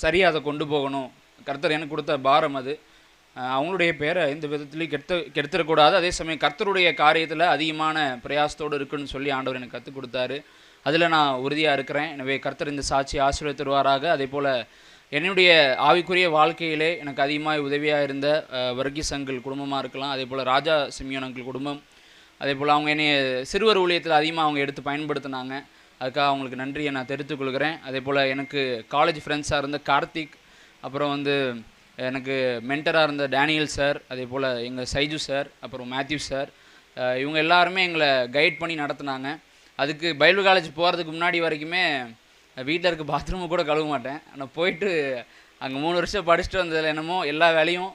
சரியாக அதை கொண்டு போகணும். கர்த்தர் எனக்கு கொடுத்த பாரம் அது. அவங்களுடைய பேரை எந்த விதத்துலையும் கெடுத்துடக்கூடாது. அதே சமயம் கர்த்தருடைய காரியத்தில் அதிகமான பிரயாசத்தோடு இருக்குன்னு சொல்லி ஆண்டவர் எனக்கு கற்றுக் கொடுத்தாரு. அதில் நான் உறுதியாக இருக்கிறேன். எனவே கர்த்தர் இந்த சாட்சியை ஆசீர்வதித்து தருவாராக. அதே போல் என்னுடைய ஆவிக்குரிய வாழ்க்கையிலே எனக்கு அதிகமாக உதவியாக இருந்த வர்கீஸ் அங்கிள் குடும்பமாக இருக்கலாம், அதே போல் ராஜா சிமியோன் அங்கிள் குடும்பம், அதே போல் அவங்க என்னை சிறுவர் ஊழியத்தில் அதிகமாக அவங்க எடுத்து பயன்படுத்தினாங்க. அதுக்காக அவங்களுக்கு நன்றியை நான் தெரிவித்துக் கொள்கிறேன். அதே போல் எனக்கு காலேஜ் ஃப்ரெண்ட்ஸாக இருந்த கார்த்திக், அப்புறம் வந்து எனக்கு மென்டராக இருந்த டேனியல் சார், அதே போல் எங்கள் சைஜு சார், அப்புறம் மேத்யூ சார், இவங்க எல்லாருமே எங்களை கைட் பண்ணி நடத்துனாங்க. அதுக்கு பைபிள் காலேஜ் போகிறதுக்கு முன்னாடி வரைக்குமே வீட்டில் இருக்க பாத்ரூமை கூட கழுவ மாட்டேன். ஆனால் போயிட்டு அங்கே 3 வருஷம் படிச்சுட்டு வந்ததில் என்னமோ எல்லா வேலையும்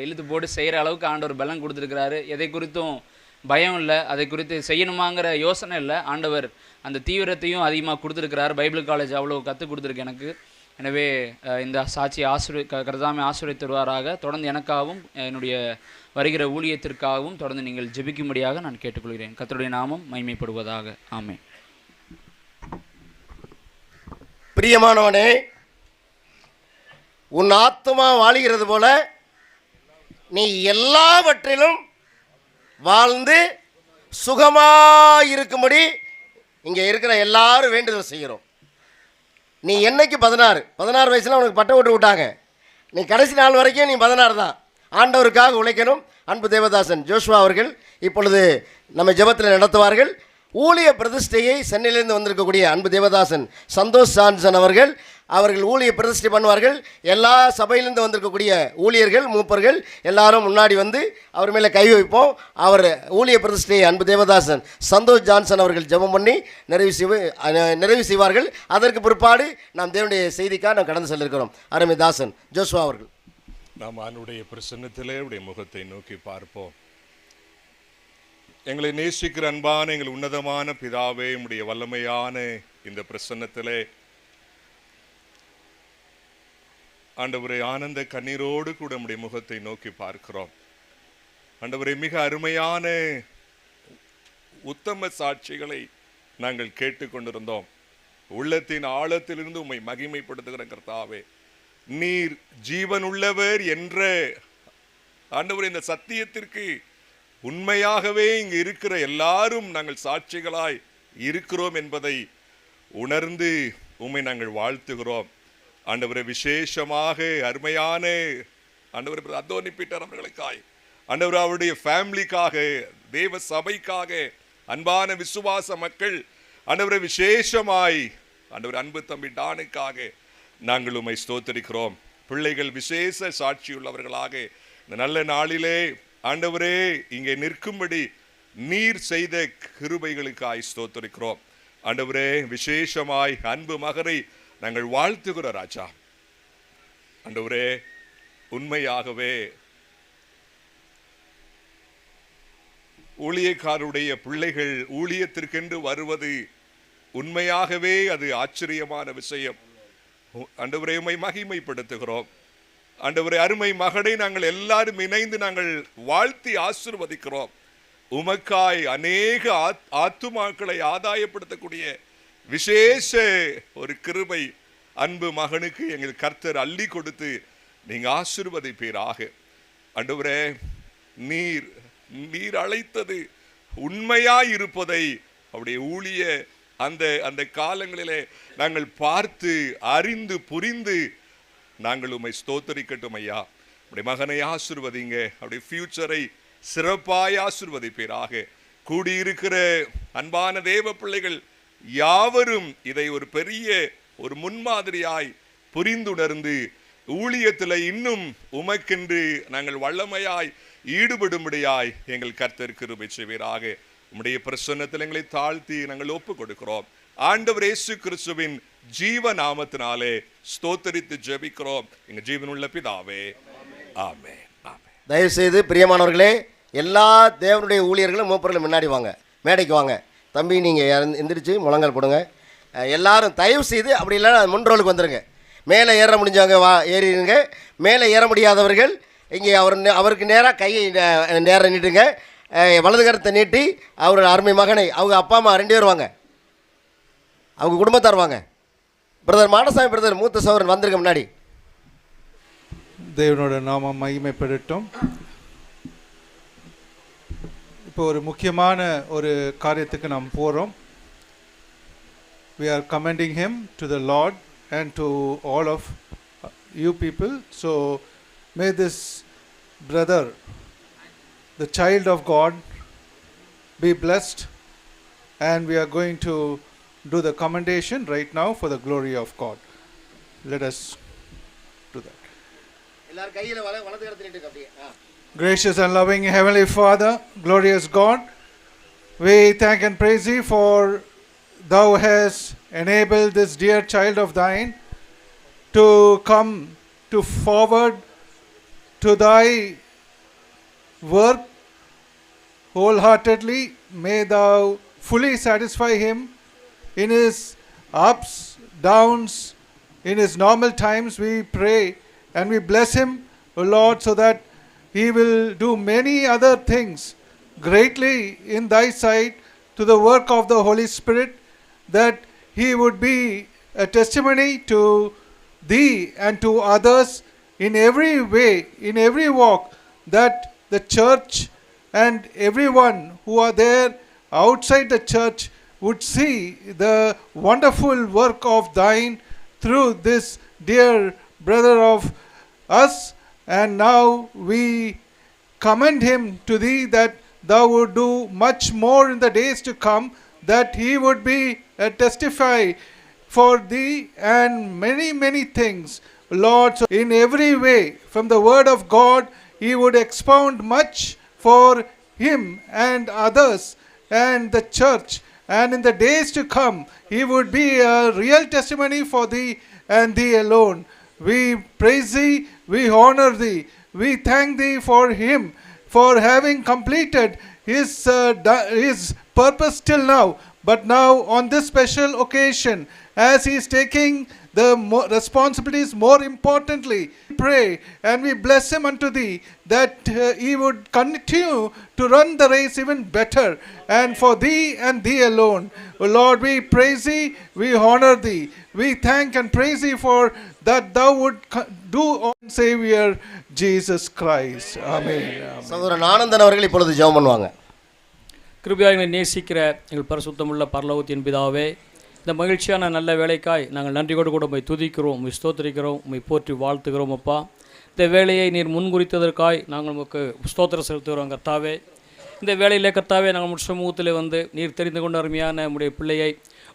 இழுத்து போட்டு செய்கிற அளவுக்கு ஆண்டவர் பலம் கொடுத்துருக்கிறாரு. எதை குறித்தும் பயம் இல்லை, அதை குறித்து செய்யணுமாங்கிற யோசனை இல்லை. ஆண்டவர் அந்த தீவிரத்தையும் அதிகமாக கொடுத்துருக்கிறார். பைபிள் காலேஜ் அவ்வளோ கற்றுக் கொடுத்துருக்கு எனக்கு. எனவே இந்த சாட்சியை கர்த்தாமே ஆசீர்வதித்து தருவாராக. தொடர்ந்து எனக்காகவும் என்னுடைய வருகிற ஊழியத்திற்காகவும் தொடர்ந்து நீங்கள் ஜெபிக்கும்படியாக நான் கேட்டுக்கொள்கிறேன். கர்த்தருடைய நாமம் மகிமைப்படுவதாக. ஆமென். பிரியமானவனே, உன் ஆத்துமா வாழுகிறது போல நீ எல்லாவற்றிலும் வாழ்ந்து சுகமாயிருக்கும்படி இங்கே இருக்கிற எல்லாரும் வேண்டுதல் செய்கிறோம். நீ என்னைக்கு 16 வயசில் உனக்கு பட்டம் விட்டு விட்டாங்க, நீ கடைசி நாள் வரைக்கும் நீ 16 தான். ஆண்டவருக்காக உழைக்கணும். அன்பு தேவதாசன் ஜோஷுவா அவர்கள் இப்பொழுது நம்ம ஜெபத்தில் நடத்துவார்கள். ஊழிய பிரதிஷ்டையை சென்னையிலிருந்து வந்திருக்கக்கூடிய அன்பு தேவதாசன் சந்தோஷ் ஜான்சன் அவர்கள் ஊழிய பிரதிஷ்டை பண்ணுவார்கள். எல்லா சபையிலிருந்து வந்திருக்கக்கூடிய ஊழியர்கள் மூப்பர்கள் எல்லாரும் முன்னாடி வந்து அவர் மேலே கை வைப்போம். அவர் ஊழிய பிரதிஷ்டையை அன்பு தேவதாசன் சந்தோஷ் ஜான்சன் அவர்கள் ஜெபம் பண்ணி நிறைவு செய்வார்கள். அதற்கு பிற்பாடு நாம் தேவனுடைய செய்திக்காக நாம் கடந்து செல்லிருக்கிறோம். அருமை தாசன் ஜோஷுவா அவர்கள். நாம் அவனுடைய பிரசன்னத்திலே அவருடைய முகத்தை நோக்கி பார்ப்போம். எங்களை நேசிக்கிற அன்பான எங்கள் உன்னதமான பிதாவே, உம்முடைய வல்லமையான இந்த பிரசன்னத்திலே ஆண்டவரை ஆனந்த கண்ணீரோடு கூட உம்முடைய முகத்தை நோக்கி பார்க்கிறோம். ஆண்டவரை மிக அருமையான உத்தம சாட்சிகளை நாங்கள் கேட்டுக்கொண்டிருந்தோம். உள்ளத்தின் ஆழத்திலிருந்து உம்மை மகிமைப்படுத்துகிற கர்த்தாவே, நீர் ஜீவன் உள்ளவர் என்ற ஆண்டவர் இந்த சத்தியத்திற்கு உண்மையாகவே இங்கு இருக்கிற எல்லாரும் நாங்கள் சாட்சிகளாய் இருக்கிறோம் என்பதை உணர்ந்து உம்மை நாங்கள் வாழ்த்துகிறோம். ஆண்டவரை விசேஷமாக அருமையான ஆண்டவர் அந்தோனி பீட்டர் அவர்களுக்காய், ஆண்டவர் அவருடைய ஃபேமிலிக்காக, தேவ சபைக்காக, அன்பான விசுவாச மக்கள், ஆண்டவரை விசேஷமாய் ஆண்டவர் அன்பு தம்பி டானுக்காக நாங்கள் உம்மை ஸ்தோத்திரிக்கிறோம். பிள்ளைகள் விசேஷ சாட்சியுள்ளவர்களாக இந்த நல்ல நாளிலே ஆண்டவரே இங்கே நிற்கும்படி நீர் செய்த கிருபைகளுக்காய் ஸ்தோத்திரிக்கிறோம். ஆண்டவரே விசேஷமாய் அன்பு மகனை நாங்கள் வாழ்த்துகிறோம் ராஜா. ஆண்டவரே உண்மையாகவே ஊழியக்காரருடைய பிள்ளைகள் ஊழியத்திற்கென்று வருவது உண்மையாகவே அது ஆச்சரியமான விஷயம். ஆண்டவரே உம்மை மகிமைப்படுத்துகிறோம். ஆண்டவரே அருமை மகனை நாங்கள் எல்லாரும் இணைந்து நாங்கள் வாழ்த்தி ஆசீர்வதிக்கிறோம். உமக்காய் அநேக ஆத்துமாக்களை ஆதாயப்படுத்தக்கூடிய விசேஷ ஒரு கிருபை அன்பு மகனுக்கு எங்கள் கர்த்தர் அள்ளி கொடுத்து நீங்க ஆசீர்வதிப்பீராக. ஆண்டவரே நீர் அழைத்தது உண்மையாயிருப்பதை அவருடைய ஊழிய அந்த காலங்களிலே நாங்கள் பார்த்து அறிந்து புரிந்து நாங்கள் உம்மை ஸ்தோத்தரிக்கட்டும் ஐயா. அப்படி மகனை ஆசீர்வதிங்க, அப்படி ஃபியூச்சரை சிறப்பாய் ஆசீர்வதிப்பீராக. கூடியிருக்கிற அன்பான தேவ பிள்ளைகள் யாவரும் இதை ஒரு பெரிய ஒரு முன்மாதிரியாய் புரிந்துணர்ந்து ஊழியத்தில் இன்னும் உமக்கென்று நாங்கள் வல்லமையாய் ஈடுபடும்படியாய் எங்கள் கர்த்தர் கிருபை செய்வீராக. உம்முடைய பிரசன்னத்தில் எங்களை தாழ்த்தி நாங்கள் ஒப்பு கொடுக்கிறோம். ஆண்டவர் இயேசு கிறிஸ்துவின் ஜீவ நாமத்தினாலே ஸ்தோத்தரித்து ஜெபிக்கிறோம் எங்கள் ஜீவனுள்ள பிதாவே, ஆமென். தயவுசெய்து பிரியமானவர்களே, எல்லா தேவனுடைய ஊழியர்களும் மூப்பர்களும் முன்னாடி வாங்க, மேடைக்கு வாங்க. தம்பி நீங்கள் எந்திரிச்சு முழங்கால் போடுங்க. எல்லாரும் தயவு செய்து அப்படி இல்லைன்னா முன்ரோலுக்கு வந்துடுங்க. மேலே ஏற முடிஞ்சவங்க ஏறிடுங்க. மேலே ஏற முடியாதவர்கள் இங்கே அவருக்கு நேராக கையை நேராக நீட்டுங்க. வலது கரத்தை நீட்டி அவர் அருமை மகனை, அவங்க அப்பா அம்மா 2 பேர் வாங்க, அவங்க குடும்பத்தார் வாங்க. பிரதர் மாடசாமி பிரதர் மூத்த சகோதரன் வந்துருங்க முன்னாடி. தேவனோட நாமம் மகிமைப்படட்டும். இப்போ ஒரு முக்கியமான ஒரு காரியத்துக்கு நாம் போகிறோம். We are commending him to the Lord and to all of you people. So may this brother, the child of God, be blessed, and we are going to do the commendation right now for the glory of God. Let us do that. Gracious and loving Heavenly Father, glorious God, we thank and praise Thee for Thou hast enabled this dear child of Thine to come to forward to Thy work wholeheartedly. May Thou fully satisfy him in his ups, downs, in his normal times. We pray and we bless him, O Lord, so that he will do many other things greatly in Thy sight to the work of the Holy Spirit, that he would be a testimony to Thee and to others in every way, in every walk, that the church and everyone who are there outside the church would see the wonderful work of Thine through this dear brother of us. And now we commend him to Thee, that Thou would do much more in the days to come, that he would be a testify for Thee and many, many things, Lord. So in every way, from the word of God, he would expound much for him and others and the church. And in the days to come, he would be a real testimony for Thee and Thee alone. We praise Thee, we honor Thee, we thank Thee for him, for having completed his purpose till now. But now on this special occasion, as he is taking the responsibilities more importantly, pray and we bless him unto Thee, that he would continue to run the race even better, and for Thee and Thee alone. O Lord, we praise Thee, we honor Thee, we thank and praise Thee for that Thou would do on Savior Jesus Christ. Amen. சகோதரன் ஆனந்தன் அவர்கள் இப்பொழுது ஜெபம் பண்ணுவாங்க. கிருபையாக எங்களை நேசிக்கிற எங்கள் பரிசுத்தமுள்ள பரலோகத்தின் பிதாவே, இந்த மகிழ்ச்சியான நல்ல வேலைக்காய் நாங்கள் நன்றியோடு கூட உம்மை துதிக்கிறோம், உம்மை ஸ்தோத்திரிக்கிறோம், உம்மை போற்றி வாழ்த்துகிறோம். அப்பா, இந்த வேலையை நீர் முன்குறித்ததற்காய் நாங்கள் உமக்கு ஸ்தோத்திரம் செலுத்துகிறோம். கர்த்தாவே, இந்த வேலையிலே கர்த்தாவே நாங்கள் உடைய சமூகத்தில் வந்து நீர் தெரிந்து கொண்ட அருமையான உடைய பிள்ளையை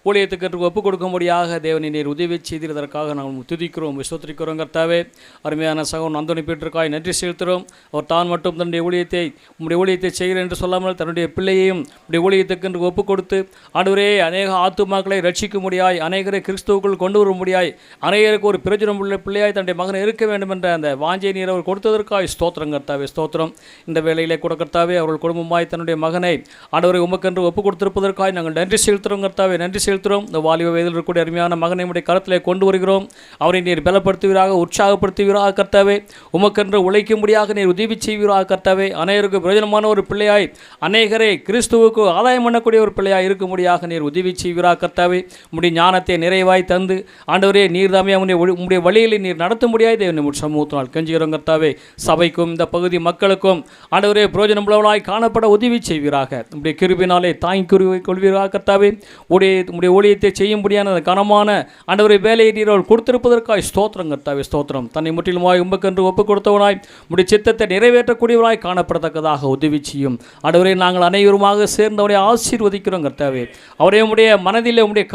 ஊழியத்துக்கு ஒப்புக் கொடுக்கும்படியாக தேவனை நீர் உதவி செய்ததற்காக நாங்கள் துதிக்கிறோம், விசுவத்திரிக்கிறோம். கர்த்தாவே, அருமையான சகோதரன் அந்தோணி பீட்டருக்காய் நன்றி செலுத்துகிறோம். அவர் தான் மட்டும் தன்னுடைய ஊழியத்தை செய்கிறேன் என்று சொல்லாமல் தன்னுடைய பிள்ளையையும் உடைய ஊழியத்துக்கு ஒப்புக் கொடுத்து ஆண்டவரே அநேக ஆத்துமாக்களை ரட்சிக்கும்படியாய், அநேகரை கிறிஸ்துவுக்குள் கொண்டு வரும்படியாய், அநேகருக்கு ஒரு பிரயோஜனம் உள்ள பிள்ளையாய் தன்னுடைய மகனை இருக்க வேண்டும் என்ற அந்த வாஞ்சை நீர் அவர் கொடுத்ததற்காய் ஸ்தோத்திரம். கர்த்தாவே, ஸ்தோத்திரம். இந்த வேளையிலே கூட கர்த்தாவே அவர்கள் குடும்பமாய் தன்னுடைய மகனை ஆண்டவரை உமக்கென்று ஒப்புக் கொடுத்திருப்பதற்காய் நாங்கள் நன்றி செலுத்துகிறோம். கர்த்தாவே, நன்றி செலுத்துகிறோம். இந்த வாலிப வயதில் இருக்கக்கூடிய அருமையான மகனை உடைய கரத்திலே கொண்டு வருகிறோம். அவரை நீர் பலப்படுத்துவீராக, உற்சாகப்படுத்துவீராக. கர்த்தாவே, உமக்கென்று உழைக்கும்படியாக நீர் உதவி செய்வீராக. கர்த்தாவே, அநேகருக்கு பிரயோஜனமான ஒரு பிள்ளையாய், அநேகரை கிறிஸ்துவுக்கு ஆதாயம் பண்ணக்கூடிய ஒரு பிள்ளையாய் இருக்கும்படியாக நீர் உதவி செய்வீராக. கர்த்தாவே, உம்முடைய ஞானத்தை நிறைவாய் தந்து ஆண்டவரே நீர் தாமே உம்முடைய வழியில் நீர் நடத்தும்படியாய் தேவனை சமூகத்தினால் கெஞ்சுகிறோம். கர்த்தாவே, சபைக்கும் இந்த பகுதி மக்களுக்கும் ஆண்டவரே பிரயோஜனமுள்ளவர்களாய் காணப்பட உதவி செய்வீராக. உம்முடைய கிருபினாலே தாங்கி கொள்வீராக. கர்த்தாவே, உடைய கர்த்தருடைய ஊழியத்தை செய்யும்படியான அந்த கனமான ஆண்டவரை வேலையை நீர் அவர் கொடுத்திருப்பதற்காய் ஸ்தோத்திரம் கர்த்தாவே ஸ்தோத்திரம். தன்னை முற்றிலுமாய் உமக்கென்று ஒப்புக் கொடுத்தவனாய் உடைய சித்தத்தை நிறைவேற்றக்கூடியவனாய் காணப்படத்தக்கதாக உதவி செய்யும் ஆண்டவரை. நாங்கள் அனைவருமாக சேர்ந்து அவரை ஆசீர்வதிக்கிறோம் கர்த்தாவே. அவரை உடைய மனதில் உடைய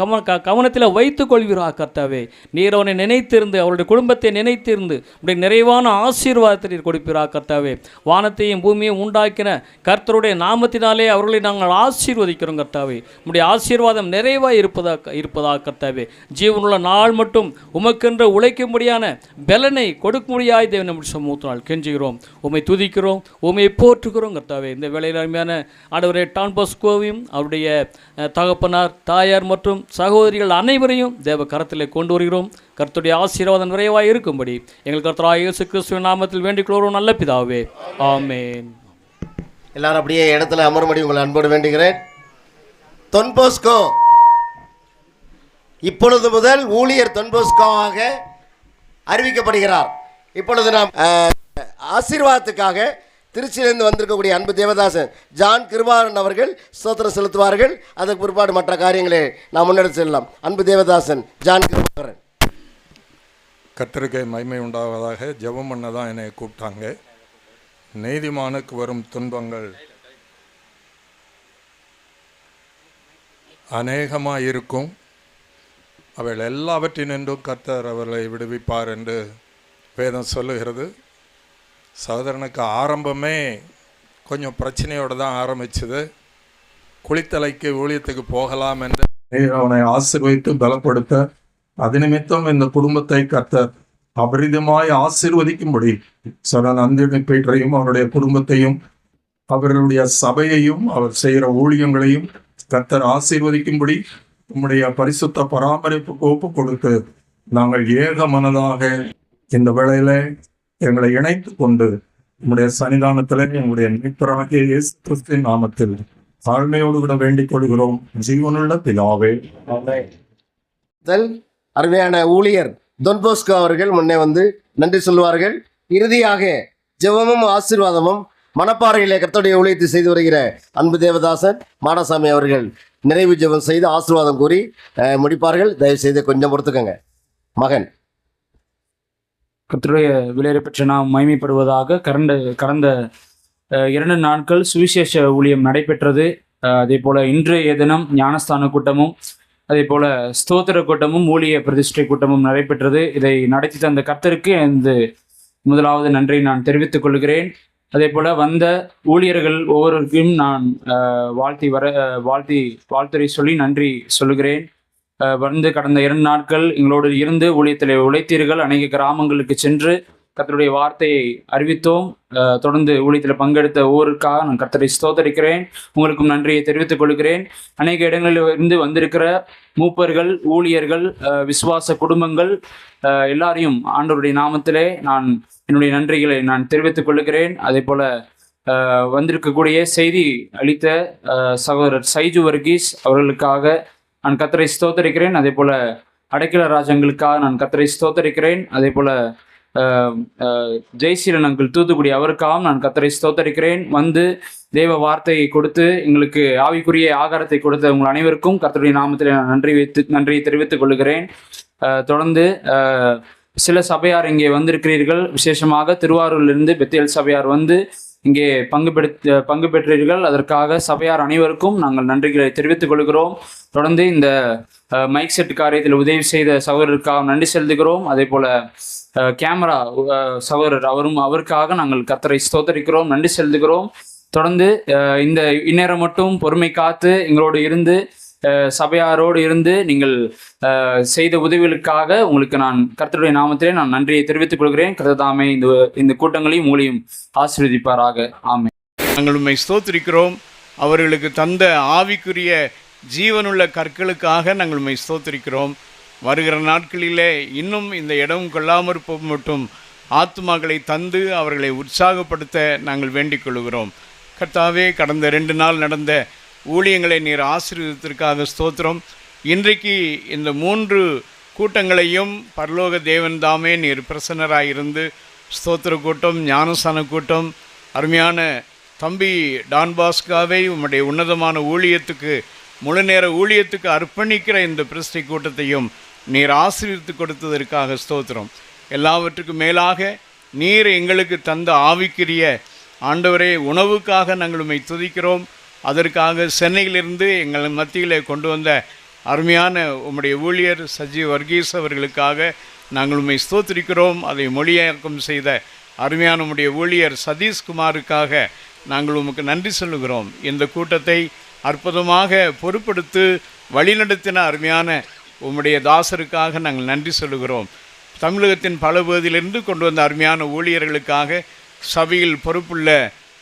கவனத்தில் வைத்துக் கொள்வீராக கர்த்தாவே. நீர் அவனை நினைத்திருந்து அவருடைய குடும்பத்தை நினைத்திருந்து உடைய நிறைவான ஆசீர்வாதத்தை நீர் கொடுப்பீராக கர்த்தாவே. வானத்தையும் பூமியையும் உண்டாக்கின கர்த்தருடைய நாமத்தினாலே அவர்களை நாங்கள் ஆசீர்வதிக்கிறோம் கர்த்தாவே. உடைய ஆசீர்வாதம் நிறைவாக இருப்பதாக கர்த்தாவே. ஜீவனுள்ள நாள் மட்டும் உமக்கென்று உழைக்கும்படியான பலனை கொடுக்கும்படியாய் தேவன் நம்முடைய சமூகத்தினால் கெஞ்சுகிறோம். உம்மை துதிக்கிறோம், உம்மை போற்றுகிறோம் கர்த்தாவே. இந்த வேளையில் அருமையான ஆண்டவரே டான் பாஸ்கோவையும் அவருடைய தகப்பனார், தாயார் மற்றும் சகோதரிகள் அனைவரையும் தேவ கரத்திலே கொண்டு வருகிறோம். கர்த்தருடைய ஆசீர்வாதம் நிறைவாக இருக்கும்படி எங்கள் கர்த்தராகிய இயேசு கிறிஸ்துவின் நாமத்தில் வேண்டிக் கொள்கிறோம் நல்ல பிதாவே, ஆமென். எல்லாரும் அப்படியே இடத்துல அமரும்படி உங்களை அன்போடு வேண்டுகிறேன். தொன் போஸ்கோ இப்பொழுது முதல் ஊழியர் தொன் போஸ்கோவாக அறிவிக்கப்படுகிறார். இப்பொழுது நாம் ஆசீர்வாதத்துக்காக திருச்சியிலிருந்து வந்திருக்கக்கூடிய அன்பு தேவதாசன் ஜான் கிருபாரன் அவர்கள் ஸ்தோத்திரம் செலுத்துவார்கள். அதற்கு பிற்பாடு மற்ற காரியங்களை நாம் முன்னெடுத்து செல்லலாம். அன்பு தேவதாசன் ஜான் கிருபாரன். கர்த்தருக்கு மகிமை உண்டாவதாக. ஜெபம் பண்ண தான் என்னை கூப்பிட்டாங்க. நீதிமானுக்கு வரும் துன்பங்கள் அநேகமாக இருக்கும், அவள் எல்லாவற்றினின்றும் கர்த்தர் அவர்களை விடுவிப்பார் என்று வேதம் சொல்லுகிறது. சகோதரனுக்கு ஆரம்பமே கொஞ்சம் பிரச்சனையோடு தான் ஆரம்பிச்சது. குளித்தலைக்கு ஊழியத்துக்கு போகலாம் என்று அவனை ஆசீர்வதித்து பலப்படுத்த, அது நிமித்தம் இந்த குடும்பத்தை கர்த்தர் அபரிதமாய் ஆசீர்வதிக்கும்படி சொன்ன நந்தினி பீட்டரையும் அவருடைய குடும்பத்தையும் அவர்களுடைய சபையையும் அவர் செய்கிற ஊழியங்களையும் கர்த்தர் ஆசீர்வதிக்கும்படி உம்முடைய பரிசுத்த பராமரிப்புக்கு ஒப்பு கொடுத்து நாங்கள் ஏக மனதாக இந்த வேளையில எங்களை இணைத்து கொண்டு உம்முடைய சன்னிதானத்திலே எங்களுடைய மீட்பராகிய இயேசு கிறிஸ்துவின் நாமத்தில் தாழ்மையோடு கூட வேண்டிக் கொள்கிறோம் ஜீவனுள்ள பிதாவே. அருமையான ஊழியர் தொன் போஸ்கோ அவர்கள் முன்னே வந்து நன்றி சொல்வார்கள். இறுதியாக ஜெபமும் ஆசீர்வாதமும் மணப்பாறையிலே கர்த்தருடைய ஊழியத்தை செய்து வருகிற அன்பு தேவதாசன் மாடசாமி அவர்கள் நிறைவு ஜெபம் செய்து ஆசீர்வாதம் கூறி முடிப்பார்கள். தயவு செய்து கொஞ்சம் பொறுத்துக்கங்க. மகன் கர்த்தருடைய விலையேறப்பெற்ற நாம் மகிமைப்படுவதாக. கடந்த 2 நாட்கள் சுவிசேஷ ஊழியம் நடைபெற்றது. அதே போல இன்றைய தினம் ஞானஸ்தான கூட்டமும் அதே போல ஸ்தோத்திர கூட்டமும் ஊழிய பிரதிஷ்டை கூட்டமும் நடைபெற்றது. இதை நடத்தி தந்த கர்த்தருக்கு எனது முதலாவது நன்றி நான் தெரிவித்துக் கொள்கிறேன். அதே போல வந்த ஊழியர்கள் ஒவ்வொருவருக்கும் நான் வாழ்த்துரை சொல்லி நன்றி சொல்லுகிறேன். வந்து கடந்த 2 நாட்கள் எங்களோடு இருந்து ஊழியத்தில் உழைத்தீர்கள். அநேக கிராமங்களுக்கு சென்று கர்த்தருடைய வார்த்தையை அறிவித்தோம். தொடர்ந்து ஊழியத்தில் பங்கெடுத்த ஒவ்வொருக்காக நான் கர்த்தரை ஸ்தோத்தரிக்கிறேன். உங்களுக்கும் நன்றியை தெரிவித்துக் கொள்கிறேன். அநேக இடங்களில் இருந்து வந்திருக்கிற மூப்பர்கள், ஊழியர்கள், விசுவாச குடும்பங்கள் எல்லாரையும் ஆண்டவருடைய நாமத்திலே நான் என்னுடைய நன்றிகளை நான் தெரிவித்துக் கொள்கிறேன். அதே போல வந்திருக்கக்கூடிய செய்தி அளித்த சகோதரர் சைஜு வர்கீஸ் அவர்களுக்காக நான் கர்த்தரை ஸ்தோத்தரிக்கிறேன். அதே போல அடைக்கல ராஜங்களுக்காக நான் கர்த்தரை ஸ்தோத்தரிக்கிறேன். அதே போல ஜெய்சீலன் அங்கிள் தூத்துக்குடி அவருக்காகவும் நான் கர்த்தரை ஸ்தோத்தரிக்கிறேன். வந்து தேவ வார்த்தையை கொடுத்து எங்களுக்கு ஆவிக்குரிய ஆகாரத்தை கொடுத்த உங்கள் அனைவருக்கும் கர்த்தருடைய நாமத்தில் நான் நன்றியை தெரிவித்துக் கொள்கிறேன். தொடர்ந்து சில சபையார் இங்கே வந்திருக்கிறீர்கள். விசேஷமாக திருவாரூரிலிருந்து பெத்தேல் சபையார் வந்து இங்கே பங்கு பெற்றீர்கள். அதற்காக சபையார் அனைவருக்கும் நாங்கள் நன்றிகளை தெரிவித்துக் கொள்கிறோம். தொடர்ந்து இந்த மைக் செட் காரியத்தில் உதவி செய்த சகோதரருக்காக நன்றி செலுத்துகிறோம். அதே போல கேமரா சகோதரர் அவருக்காக நாங்கள் கர்த்தரை ஸ்தோத்தரிக்கிறோம், நன்றி செலுத்துகிறோம். தொடர்ந்து இந்த இந்நேரம் மட்டும் பொறுமை காத்து எங்களோடு இருந்து சபையாரோடு இருந்து நீங்கள் செய்த உதவிகளுக்காக உங்களுக்கு நான் கர்த்தருடைய நாமத்திலே நான் நன்றியை தெரிவித்துக் கொள்கிறேன். கர்த்ததாமே இந்த கூட்டங்களையும் மூலியும் ஆசீர்வதிப்பாராக. ஆமென். நாங்கள் உம்மை ஸ்தோத்திரிக்கிறோம். அவர்களுக்கு தந்த ஆவிக்குரிய ஜீவனுள்ள கற்களுக்காக நாங்கள் உம்மை ஸ்தோத்திரிக்கிறோம். வருகிற நாட்களிலே இன்னும் இந்த இடம் கொள்ளாமற் மட்டும் ஆத்துமாக்களை தந்து அவர்களை உற்சாகப்படுத்த நாங்கள் வேண்டிக் கொள்கிறோம். கர்த்தாவே, கடந்த 2 நாள் நடந்த ஊழியங்களை நீர் ஆசீர்வதித்ததற்காக ஸ்தோத்திரம். இன்றைக்கு இந்த 3 கூட்டங்களையும் பரலோக தேவன் தாமே நீர் பிரசன்னராயிருந்து ஸ்தோத்திர கூட்டம், ஞானஸ்தான கூட்டம், அருமையான தம்பி டான் பாஸ்காவை உம்முடைய உன்னதமான ஊழியத்துக்கு முழு நேர ஊழியத்துக்கு அர்ப்பணிக்கிற இந்த பிரஸ்டை கூட்டத்தையும் நீர் ஆசீர்வதித்து கொடுத்ததற்காக ஸ்தோத்திரம். எல்லாவற்றுக்கும் மேலாக நீர் எங்களுக்கு தந்த ஆவிக்குரிய ஆண்டவரே உணவுக்காக நாங்கள் உம்மை துதிக்கிறோம். அதற்காக சென்னையிலிருந்து எங்கள் மத்தியிலே கொண்டு வந்த அருமையான உம்முடைய ஊழியர் சஜி வர்கீஸ் அவர்களுக்காக நாங்கள் உம்மை ஸ்தோத்திரிக்கிறோம். அதை மொழியாக்கம் செய்த அருமையான உம்முடைய ஊழியர் சதீஷ்குமாருக்காக நாங்கள் உமக்கு நன்றி சொல்லுகிறோம். இந்த கூட்டத்தை அற்புதமாக பொறுப்படுத்து வழிநடத்தின அருமையான உம்முடைய தாசருக்காக நாங்கள் நன்றி சொல்லுகிறோம். தமிழகத்தின் பல பகுதியிலிருந்து கொண்டு வந்த அருமையான ஊழியர்களுக்காக, சபையில் பொறுப்புள்ள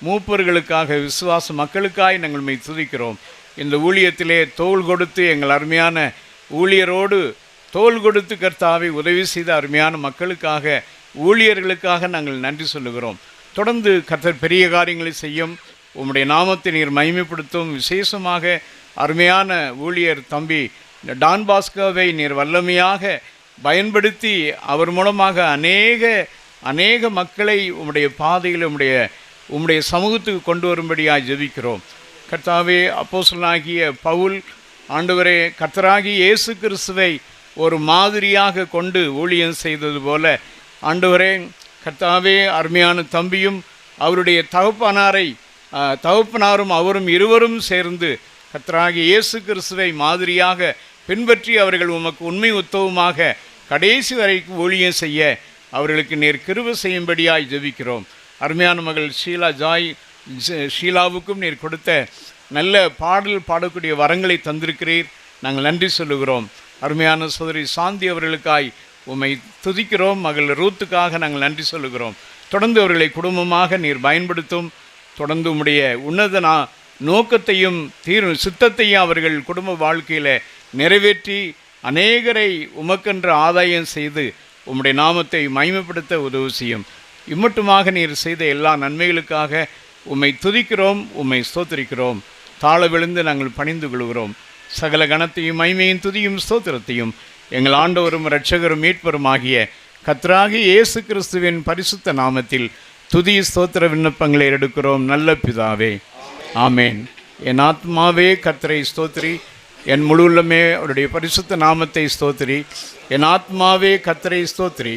மூப்பர்களுக்காக, விசுவாச மக்களுக்காக நாங்கள் உம்மை துதிக்கிறோம். இந்த ஊழியத்திலே தோள் கொடுத்து எங்கள் அருமையான ஊழியரோடு தோள் கொடுத்து கர்த்தாவை உதவி செய்த அருமையான மக்களுக்காக, ஊழியர்களுக்காக நாங்கள் நன்றி சொல்லுகிறோம். தொடர்ந்து கர்த்தர் பெரிய காரியங்களை செய்யும். உம்முடைய நாமத்தை நீர் மகிமைப்படுத்தும். விசேஷமாக அருமையான ஊழியர் தம்பி டான் பாஸ்கோவை நீர் வல்லமையாக பயன்படுத்தி அவர் மூலமாக அநேக மக்களை உம்முடைய பாதையில் உம்முடைய சமூகத்துக்கு கொண்டு வரும்படியாக ஜெபிக்கிறோம். கர்த்தாவே, அப்போஸ்தலனாகிய பவுல் ஆண்டவரே கர்த்தராகிய இயேசு கிறிஸ்துவை ஒரு மாதிரியாக கொண்டு ஊழியம் செய்தது போல ஆண்டவரே கர்த்தாவே, அருமையான தம்பியும் அவருடைய தகப்பனாரும் அவரும் இருவரும் சேர்ந்து கர்த்தராகிய இயேசு கிறிஸ்துவை மாதிரியாக பின்பற்றி அவர்கள் உமக்கு உண்மை உத்தவமாக கடைசி வரைக்கும் ஊழியம் செய்ய அவர்களுக்கு நீர் கிருபை செய்யும்படியாய் ஜெபிக்கிறோம். அருமையான மகள் ஷீலாவுக்கும் நீர் கொடுத்த நல்ல பாடல் பாடக்கூடிய வரங்களை தந்திருக்கிறீர். நாங்கள் நன்றி சொல்லுகிறோம். அருமையான சகோதரி சாந்தி அவர்களுக்காய் உம்மை துதிக்கிறோம். மகள் ரூத்துக்காக நாங்கள் நன்றி சொல்லுகிறோம். தொடர்ந்து அவர்களை குடும்பமாக நீர் பயன்படுத்தும். தொடர்ந்து உம்முடைய உன்னத நோக்கத்தையும் சித்தத்தையும் அவர்கள் குடும்ப வாழ்க்கையில் நிறைவேற்றி அநேகரை உமக்கென்று ஆதாயம் செய்து உம்முடைய நாமத்தை மகிமைப்படுத்த உதவி செய்யும். இம்மட்டுமாக நீர் செய்த எல்லா நன்மைகளுக்காக உம்மை துதிக்கிறோம், உம்மை ஸ்தோத்திரிக்கிறோம். தாழ விழுந்து நாங்கள் பணிந்து கொள்கிறோம். சகல கணத்தையும் மகிமையும் துதியும் ஸ்தோத்திரத்தையும் எங்கள் ஆண்டவரும் இரட்சகரும் மீட்பரும் ஆகிய கர்த்தராகிய இயேசு கிறிஸ்துவின் பரிசுத்த நாமத்தில் துதி ஸ்தோத்திர விண்ணப்பங்களை எடுக்கிறோம் நல்ல பிதாவே, ஆமேன். என் ஆத்மாவே கர்த்தரை ஸ்தோத்திரி, என் முழு உள்ளமே அவருடைய பரிசுத்த நாமத்தை ஸ்தோத்திரி. என் ஆத்மாவே கர்த்தரை ஸ்தோத்திரி,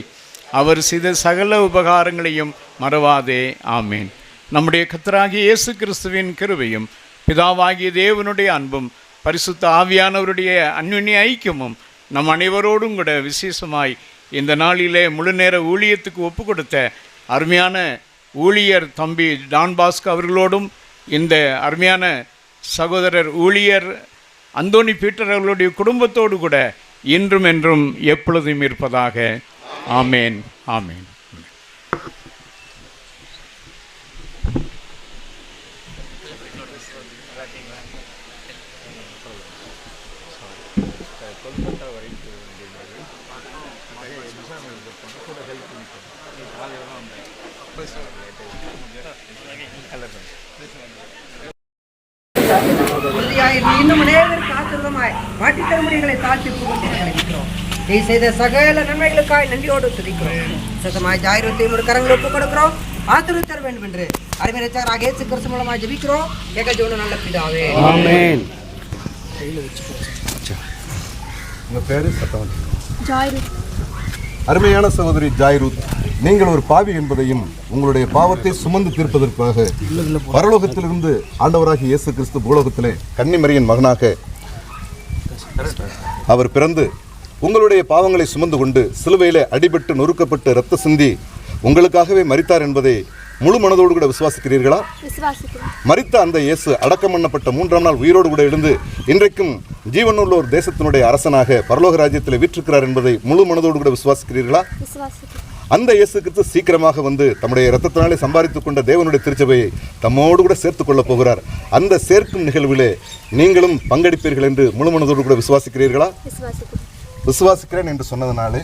அவர் செய்த சகல உபகாரங்களையும் மறவாதே. ஆமேன். நம்முடைய கர்த்தராகிய இயேசு கிறிஸ்துவின் கிருபையும் பிதாவாகிய தேவனுடைய அன்பும் பரிசுத்த ஆவியானவருடைய அன்யோன்ய ஐக்கியமும் நம் அனைவரோடும் கூட விசேஷமாய் இந்த நாளிலே முழு நேர ஊழியத்துக்கு ஒப்பு கொடுத்த அருமையான ஊழியர் தம்பி டான் பாஸ்கோ அவர்களோடும் இந்த அருமையான சகோதரர் ஊழியர் அந்தோனி பீட்டர் அவர்களுடைய குடும்பத்தோடு கூட இன்றும் என்றும் எப்பொழுதும் இருப்பதாக. ஆமேன், ஆமேன். இன்னும் அநேகருக்கு ஆசீர்வாதமாய் மாட்டித் தரும்படிகளை தாழ்த்தி புகழ்கிறோம். நீ செய்த சகல நன்மைகளுக்காய் நன்றியோடு துதிக்கிறோம். சத்தமாய் ஜாயிரத்தையும் ஒரு கரங்களை ஒப்புக் கொடுக்கிறோம். ஆசீர்வதித்தர வேண்டும் என்று அருமை ரட்சகராகிய இயேசு கிறிஸ்து மூலமாக ஜெபிக்கிறோம். ஏகஜீவன நல்ல பிதாவே, ஆமென். உங்க பேரு ஜாய்ரூத். அருமையான சகோதரி ஜாய்ரூத், நீங்கள் ஒரு பாவி என்பதையும் உங்களுடைய பாவத்தை சுமந்து தீர்ப்பதற்காக பரலோகத்திலிருந்து ஆண்டவராகிய இயேசு கிறிஸ்து பூலோகத்திலே கன்னிமரியின் மகனாக அவர் பிறந்து உங்களுடைய பாவங்களை சுமந்து கொண்டு சிலுவையிலே அடிபட்டு நொறுக்கப்பட்டு இரத்த சிந்தி உங்களுக்காகவே மரித்தார் என்பதை முழு மனதோடு கூட விசுவாசிக்கிறீர்களா? மரித்த அந்த இயேசு அடக்கம் பண்ணப்பட்ட 3ஆம் நாள் உயிரோடு கூட எழுந்து இன்றைக்கும் ஜீவனுள்ள ஒரு தேசத்தினுடைய அரசனாக பரலோக ராஜ்யத்தில் வீற்றிருக்கிறார் என்பதை முழு மனதோடு கூட விசுவாசிக்கிறீர்களா? அந்த இயேசு கிறிஸ்து சீக்கிரமாக வந்து தம்முடைய இரத்தத்தினாலே சம்பாதித்துக் கொண்ட தேவனுடைய திருச்சபையை தம்மோடு கூட சேர்த்துக் கொள்ளப் போகிறார். அந்த சேர்க்கும் நிகழ்விலே நீங்களும் பங்கெடுப்பீர்கள் என்று முழு மனதோடு கூட விசுவாசிக்கிறீர்களா? விசுவாசிக்கிறேன் என்று சொன்னதனாலே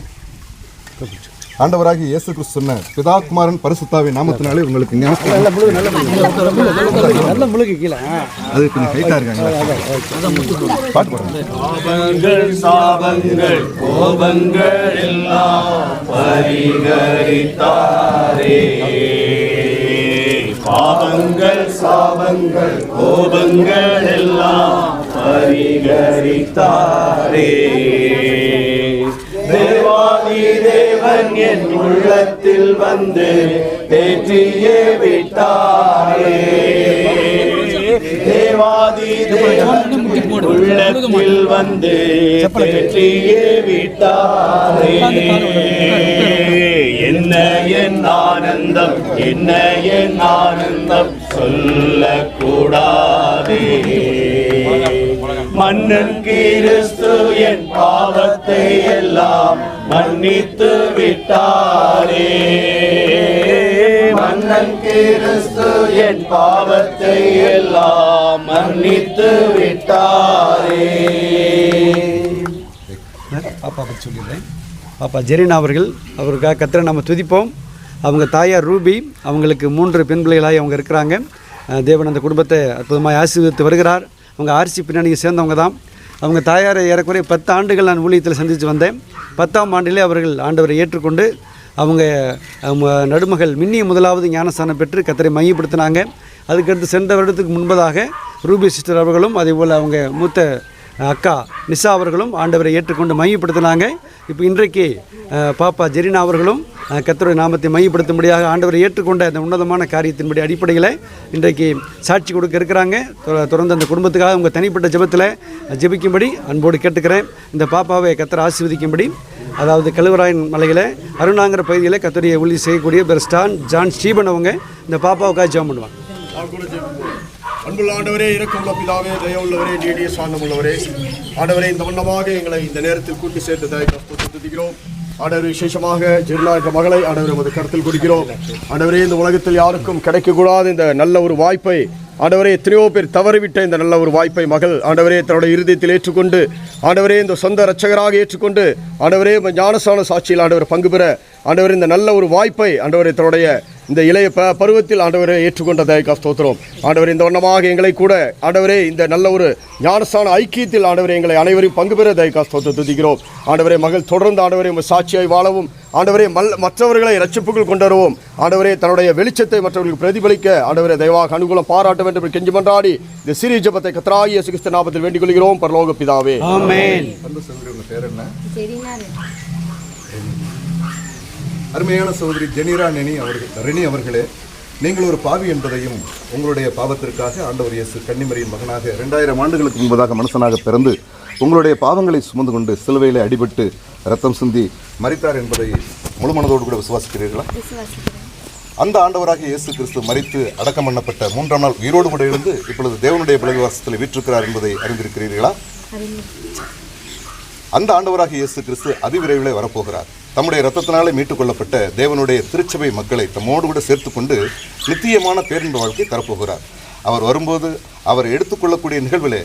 ஆண்டவராகிய இயேசு கிறிஸ்து சொன்ன பிதா குமாரன் பரிசுத்தாவின் நாமத்தினாலே உங்களுக்கு அது கொஞ்சம் கைட்டா இருக்காங்க. பாட்டு பாடுங்க. சாபங்கள் கோபங்கள் எல்லாம் பரிகரித்தாரே, பாவங்கள் சாபங்கள் கோபங்கள் எல்லாம் பரிகரித்தாரே. தேவாதி தேவன் என் உள்ளத்தில் வந்து தேற்றியே விட்டாரே. தேவாதி தேவன் உள்ளத்தில் வந்து தேற்றியே விட்டாரே. என்ன என் ஆனந்தம், என்ன என் ஆனந்தம் சொல்லக்கூடாதே. மன்னன் கிறிஸ்து என் பாவத்தை எல்லாம் மன்னித்து விட்டாரே. மன்னன் கிறிஸ்து என் பாவத்தை எல்லாம் மன்னித்து விட்டாரே. பாப்பா பற்றி சொல்லிடுறேன். பாப்பா ஜெரினா அவருக்காக கர்த்தரை நம்ம துதிப்போம். அவங்க தாயார் ரூபி, அவங்களுக்கு 3 பெண் பிள்ளைகளாக அவங்க இருக்கிறாங்க. தேவன் அந்த குடும்பத்தை அற்புதமாக ஆசீர்வதித்து வருகிறார். அவங்க ஆர்சி பின்னணியை சேர்ந்தவங்க தான். அவங்க தாயாரை ஏறக்குறைய 10 ஆண்டுகள் நான் ஊழியத்தில் சந்தித்து வந்தேன். 10ஆம் ஆண்டிலே அவர்கள் ஆண்டவரை ஏற்றுக்கொண்டு அவங்க நடுமகள் மின்னிய முதலாவது ஞானஸ்தானம் பெற்று கர்த்தரை மையப்படுத்தினாங்க. அதுக்கடுத்து சென்ற வருடத்துக்கு முன்பதாக ரூபி சிஸ்டர் அவர்களும் அதேபோல் அவங்க மூத்த அக்கா நிஷா அவர்களும் ஆண்டவரை ஏற்றுக்கொண்டு மையப்படுத்தினாங்க. இப்போ இன்றைக்கு பாப்பா ஜெரினா அவர்களும் கர்த்தருடைய நாமத்தை மையப்படுத்தும்படியாக ஆண்டவரை ஏற்றுக்கொண்ட அந்த உன்னதமான காரியத்தின்படி அடிப்படையில் இன்றைக்கு சாட்சி கொடுக்க இருக்கிறாங்க. தொடர்ந்து அந்த குடும்பத்துக்காக உங்கள் தனிப்பட்ட ஜெபத்தில் ஜெபிக்கும்படி அன்போடு கேட்டுக்கிறேன். இந்த பாப்பாவை கர்த்தர் ஆசீர்வதிக்கும்படி, அதாவது கழுவராயன் மலையில் அருணாங்கிற பகுதியில் கர்த்தருடைய ஊழியம் செய்யக்கூடிய பெர்ஸ்டான் ஜான் ஸ்டீபன் அவங்க இந்த பாப்பாவுக்காக ஜெபம் பண்ணுவாங்க. அன்புள்ள ஆண்டவரே, இரக்கமுள்ள பிதாவே, தயவுள்ளவரே, நீடிய சாந்தம் உள்ளவரே, ஆண்டவரே இந்த வண்ணமாக எங்களை இந்த நேரத்தில் கூட்டி சேர்த்ததை துதிக்கிறோம். ஆண்டவரே, விசேஷமாக ஜெர்னா என்ற மகளை ஆண்டவரை உமது கருத்தில் கொடுக்கிறோம். ஆண்டவரே, இந்த உலகத்தில் யாருக்கும் கிடைக்கக்கூடாத இந்த நல்ல ஒரு வாய்ப்பை ஆண்டவரே, எத்தனையோ பேர் தவறிவிட்ட இந்த நல்ல ஒரு வாய்ப்பை மகள் ஆண்டவரே தன்னுடைய இருதயத்தில் ஏற்றுக்கொண்டு ஆண்டவரே இந்த சொந்த இரட்சகராக ஏற்றுக்கொண்டு ஆண்டவரே ஞானஸ்தான சாட்சியில் ஆண்டவர் பங்கு பெற ஆண்டவரே இந்த நல்ல ஒரு வாய்ப்பை ஆண்டவரே தன்னுடைய இந்த இளைய பருவத்தில் ஆண்டவரை ஏற்றுக்கொண்டதை ஸ்தோத்திரம். ஆண்டவரே, இந்த வண்ணமாக எங்களை கூட ஆண்டவரே இந்த நல்ல ஒரு ஞானஸ்தான ஐக்கியத்தில் ஆண்டவரே எங்களை அனைவரையும் பங்கு பெற ஸ்தோத்திரம் துதிக்கிறோம். ஆண்டவரே, மகள் தொடர்ந்து ஆண்டவரே சாட்சியாய் வாழவும் ஆண்டவரே மற்றவர்களை ரட்சிப்புக்குள் கொண்டு வருவோம். ஆண்டவரே, தன்னுடைய வெளிச்சத்தை மற்றவர்களுக்கு பிரதிபலிக்க ஆண்டவரே தயவாக அனுகூலம் பாராட்ட வேண்டும் கெஞ்சி மன்றாடி இந்த சிறிய ஜெபத்தை கர்த்தராகிய இயேசு கிறிஸ்து நாமத்தில் வேண்டிக் கொள்கிறோம். பரலோக பிதாவே, ஆமென். அருமையான சகோதரி ஜெனிரா ரெனி அவர்களே, நீங்கள் ஒரு பாவி என்பதையும் உங்களுடைய பாவத்திற்காக ஆண்டவர் இயேசு கன்னிமரியின் மகனாக 2000 ஆண்டுகளுக்கு முன்பதாக மனுஷனாக பிறந்து உங்களுடைய பாவங்களை சுமந்து கொண்டு சிலுவையில் அடிபட்டு ரத்தம் சிந்தி மரித்தார் என்பதை முழு மனதோடு கூட விசுவாசிக்கிறீர்களா? அந்த ஆண்டவராக இயேசு கிறிஸ்து மரித்து அடக்கம் பண்ணப்பட்ட 3ஆம் நாள் உயிரோடு கூட எழுந்து இப்பொழுது தேவனுடைய பலவாசத்தில் வீற்றிருக்கிறார் என்பதை அறிந்திருக்கிறீர்களா? அந்த ஆண்டவராக இயேசு கிறிஸ்து அதிவிரைவிலே வரப்போகிறார். தம்முடைய இரத்தத்தினாலே மீட்டுக் கொள்ளப்பட்ட தேவனுடைய திருச்சபை மக்களை தம்மோடு கூட சேர்த்துக்கொண்டு நித்தியமான பேரின்ப வாழ்க்கை தரப்போகிறார். அவர் வரும்போது அவர் எடுத்துக்கொள்ளக்கூடிய நிகழ்விலே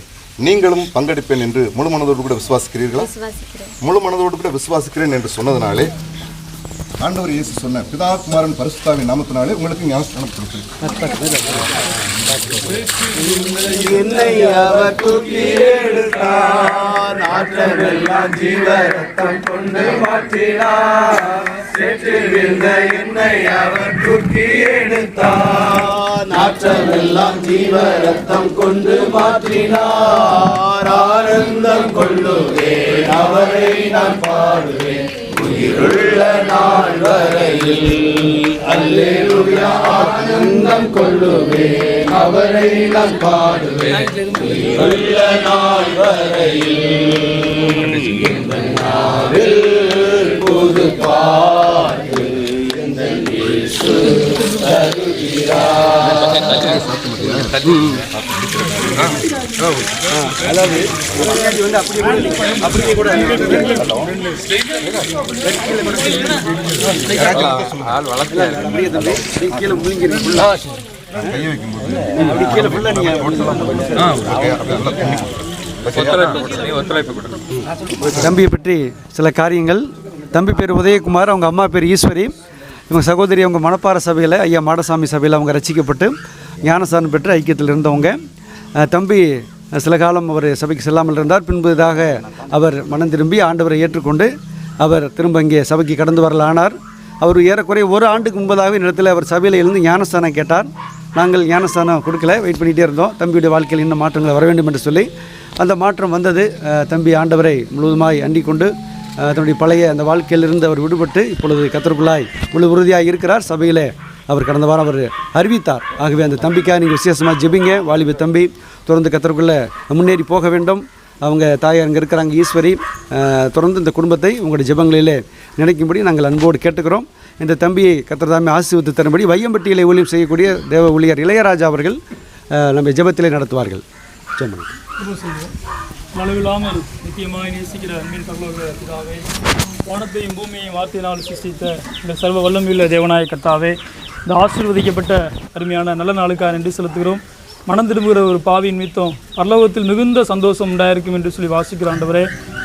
நீங்களும் பங்கெடுப்பேன் என்று முழு மனதோடு கூட விசுவாசிக்கிறீர்களா? முழு மனதோடு கூட விசுவாசிக்கிறேன் என்று சொன்னதனாலே ஆண்டவர் இயேசு சொன்ன பிதா குமாரன் பரிசுத்தாவின் நாமத்தினாலே உங்களுக்கு ஞானஸ்நானம் கொடுக்கிறேன். என்னை அவர் தூக்கி எடுத்தார், ஆற்றலெல்லாம் ஜீவ ரத்தம் கொண்டு மாற்றினார். சேற்றிருந்த என்னை அவர் தூக்கி எடுத்தார், ஆற்றலெல்லாம் ஜீவ ரத்தம் கொண்டு மாற்றினார். ஆனந்தம் கொள்ளுவேன், அவரை நான் பாடுவேன் உயிருள்ள நாள் வரையில். அல்லேலூயா, ஆனந்தம் கொள்ளுவேன், அவரை நான் பாடுவேன் உயிருள்ள நாள் வரையில். இந்த நாளில் புது பாட்டு இந்த இயேசு தருகிறார். அதாவது அப்படியே கூட கீழே தம்பியை பற்றி சில காரியங்கள். தம்பி பேர் உதயகுமார், அவங்க அம்மா பேர் ஈஸ்வரி. இவங்க சகோதரி அவங்க மணப்பாறை சபையில் ஐயா மாடசாமி சபையில் அவங்க ரசிக்கப்பட்டு ஞானஸ்தானம் பெற்று ஐக்கியத்தில் இருந்தவங்க. தம்பி சில காலம் அவர் சபைக்கு செல்லாமல் இருந்தார். பின்பதாக அவர் மனம் திரும்பி ஆண்டவரை ஏற்றுக்கொண்டு அவர் திரும்ப இங்கே சபைக்கு கடந்து வரலானார். அவர் ஏறக்குறைய 1 ஆண்டுக்கு முன்பதாக இடத்துல அவர் சபையில் இருந்து ஞானஸ்தானம் கேட்டார். நாங்கள் ஞானஸ்தானம் கொடுக்கல, வெயிட் பண்ணிகிட்டே இருந்தோம். தம்பியுடைய வாழ்க்கையில் இன்னும் மாற்றங்கள் வர வேண்டும் என்று சொல்லி அந்த மாற்றம் வந்தது. தம்பி ஆண்டவரை முழுவதுமாய் அண்டிக் கொண்டு தன்னுடைய பழைய அந்த வாழ்க்கையிலிருந்து அவர் விடுபட்டு இப்பொழுது கர்த்தருக்குள்ளாய் முழு உறுதியாக இருக்கிறார். சபையிலே அவர் கடந்த வாரம் அவர் அறிவித்தார். ஆகவே அந்த தம்பிக்காக நீங்கள் விசேஷமாக ஜெபிங்க. வாலிப தம்பி தொடர்ந்து கர்த்தருக்குள்ளே முன்னேறி போக வேண்டும். அவங்க தாயார் அங்கே இருக்கிறாங்க, ஈஸ்வரி. தொடர்ந்து இந்த குடும்பத்தை உங்களுடைய ஜெபங்களிலே நினைக்கும்படி நாங்கள் அன்போடு கேட்டுக்கிறோம். இந்த தம்பியை கர்த்தர் தாமே ஆசீர்வதித்து தரும்படி வையம்பட்டியிலே ஊழியம் செய்யக்கூடிய தேவ ஊழியர் இளையராஜா அவர்கள் நம்ம ஜெபத்திலே நடத்துவார்கள். அளவில்லாமல் நித்தியமாக நேசிக்கிற அன்பின் பரலோக பிதாவே, வானத்தையும் பூமியையும் வார்த்தையினால் சிருஷ்டித்த இந்த சர்வ வல்லமையுள்ள தேவனாய கர்த்தாவே, இந்த ஆசீர்வதிக்கப்பட்ட அருமையான நல்ல நாளுக்காக நன்றி செலுத்துகிறோம். மனம் திரும்புகிற ஒரு பாவியின் நிமித்தம் பரலோகத்தில் மிகுந்த சந்தோஷம் உண்டாயிருக்கும் என்று சொல்லி வாசிக்கிற ஆண்டவரே,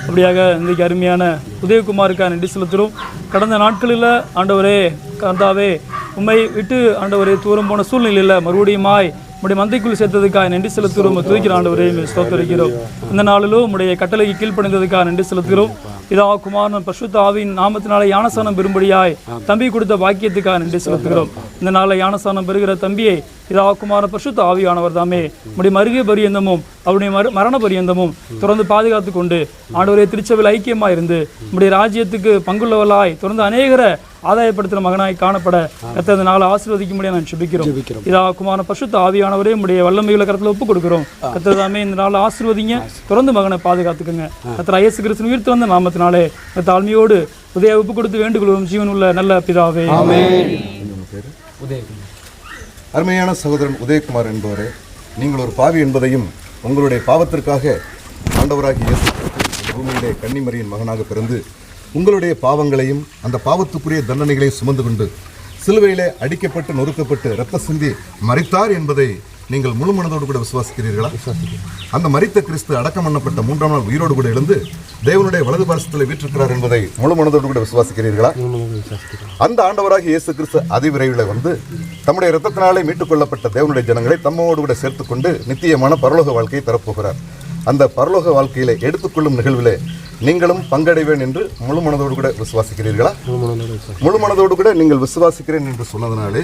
அப்படியாக இன்றைக்கு அருமையான உதயகுமாருக்காக நன்றி செலுத்துகிறோம். கடந்த நாட்களில் ஆண்டவரே கர்த்தாவே, உம்மை விட்டு ஆண்டவரே தூரம் போன சூழ்நிலையில் மறுபடியுமாய் உடைய மந்தைக்குள் சேர்த்ததுக்காக நன்றி செலுத்துகிறோம். துதிக்கிற ஆண்டவரே ஸ்தோத்திரிக்கிறோம். இந்த நாளிலும் உடைய கட்டளைக்கு கீழ்ப்படைந்ததுக்காக நன்றி செலுத்துகிறோம். இதா குமாரன் பரிசுத்த ஆவியின் நாமத்தினால ஞானஸ்தானம் பெறும்படியாய் தம்பி கொடுத்த பாக்கியத்துக்காக நன்றி செலுத்துகிறோம். இந்த நாளில் ஞானஸ்தானம் பெறுகிற தம்பியை இதா குமாரன் பரிசுத்த ஆவியானவர் தாமே உடைய மருகை பரியந்தமும் அவருடைய மரண பரியந்தமும் தொடர்ந்து பாதுகாத்து கொண்டு ஆண்டவரே திருச்சபையில் ஐக்கியமாக இருந்து உடைய ராஜ்யத்துக்கு பங்குள்ளவர்களாய் தொடர்ந்து அநேகரை ஆதாயப்படுத்துகிற மகனாய் காணப்பட கர்த்தர் நாளை ஆசீர்வதிக்க முடியாது நான் சுபிக்கிறோம். இதா குமாரன் பரிசுத்த ஆவியானவரே உடைய வல்லமையுள்ள கருத்தில் ஒப்புக் கொடுக்கிறோம். கர்த்தர் தாமே இந்த நாளை ஆசீர்வதிங்க, தொடர்ந்து மகனை பாதுகாத்துக்குங்க. கர்த்தர் இயேசு கிறிஸ்து உயிர்த்து வந்த நாமத்தினாலே தாழ்மையோடு உதய ஒப்பு கொடுத்து வேண்டுகொள்வோம். ஜீவன் உள்ள நல்ல பிதாவே. அருமையான சகோதரன் உதயகுமார் என்பவரே, நீங்கள் ஒரு பாவி என்பதையும் உங்களுடைய பாவத்திற்காக ஆண்டவராகிய இயேசு கிறிஸ்து பூமியிலே கன்னிமரியின் மகனாக பிறந்து உங்களுடைய பாவங்களையும் அந்த பாவத்துக்குரிய தண்டனைகளையும் சுமந்து கொண்டு சிலுவையிலே அடிக்கப்பட்டு நொறுக்கப்பட்டு இரத்த சிந்தி மரித்தார் என்பதை நீங்கள் முழு மனதோடு கூட விசுவாசிக்கிறீர்களா? அந்த மரித்த கிறிஸ்து அடக்கம் பண்ணப்பட்ட 3ஆம் நாள் உயிரோடு கூட எழுந்து தேவனுடைய வலது பாரசத்தில் வீற்றிருக்கிறார் என்பதை முழு மனதோடு கூட விசுவாசிக்கிறீர்களா? அந்த ஆண்டவராகிய இயேசு கிறிஸ்து அதிவிரைவில் வந்து தம்முடைய இரத்தத்தினாலே மீட்டுக் கொள்ளப்பட்ட தேவனுடைய ஜனங்களை தம்மோடு கூட சேர்த்துக்கொண்டு நித்தியமான பரலோக வாழ்க்கையை தரப்போகிறார். அந்த பரலோக வாழ்க்கையிலே எடுத்துக்கொள்ளும் நிகழ்விலே நீங்களும் பங்கடைவேன் என்று முழு மனதோடு கூட விசுவாசிக்கிறீர்களா? முழு மனதோடு கூட நீங்கள் விசுவாசிக்கிறேன் என்று சொன்னதனாலே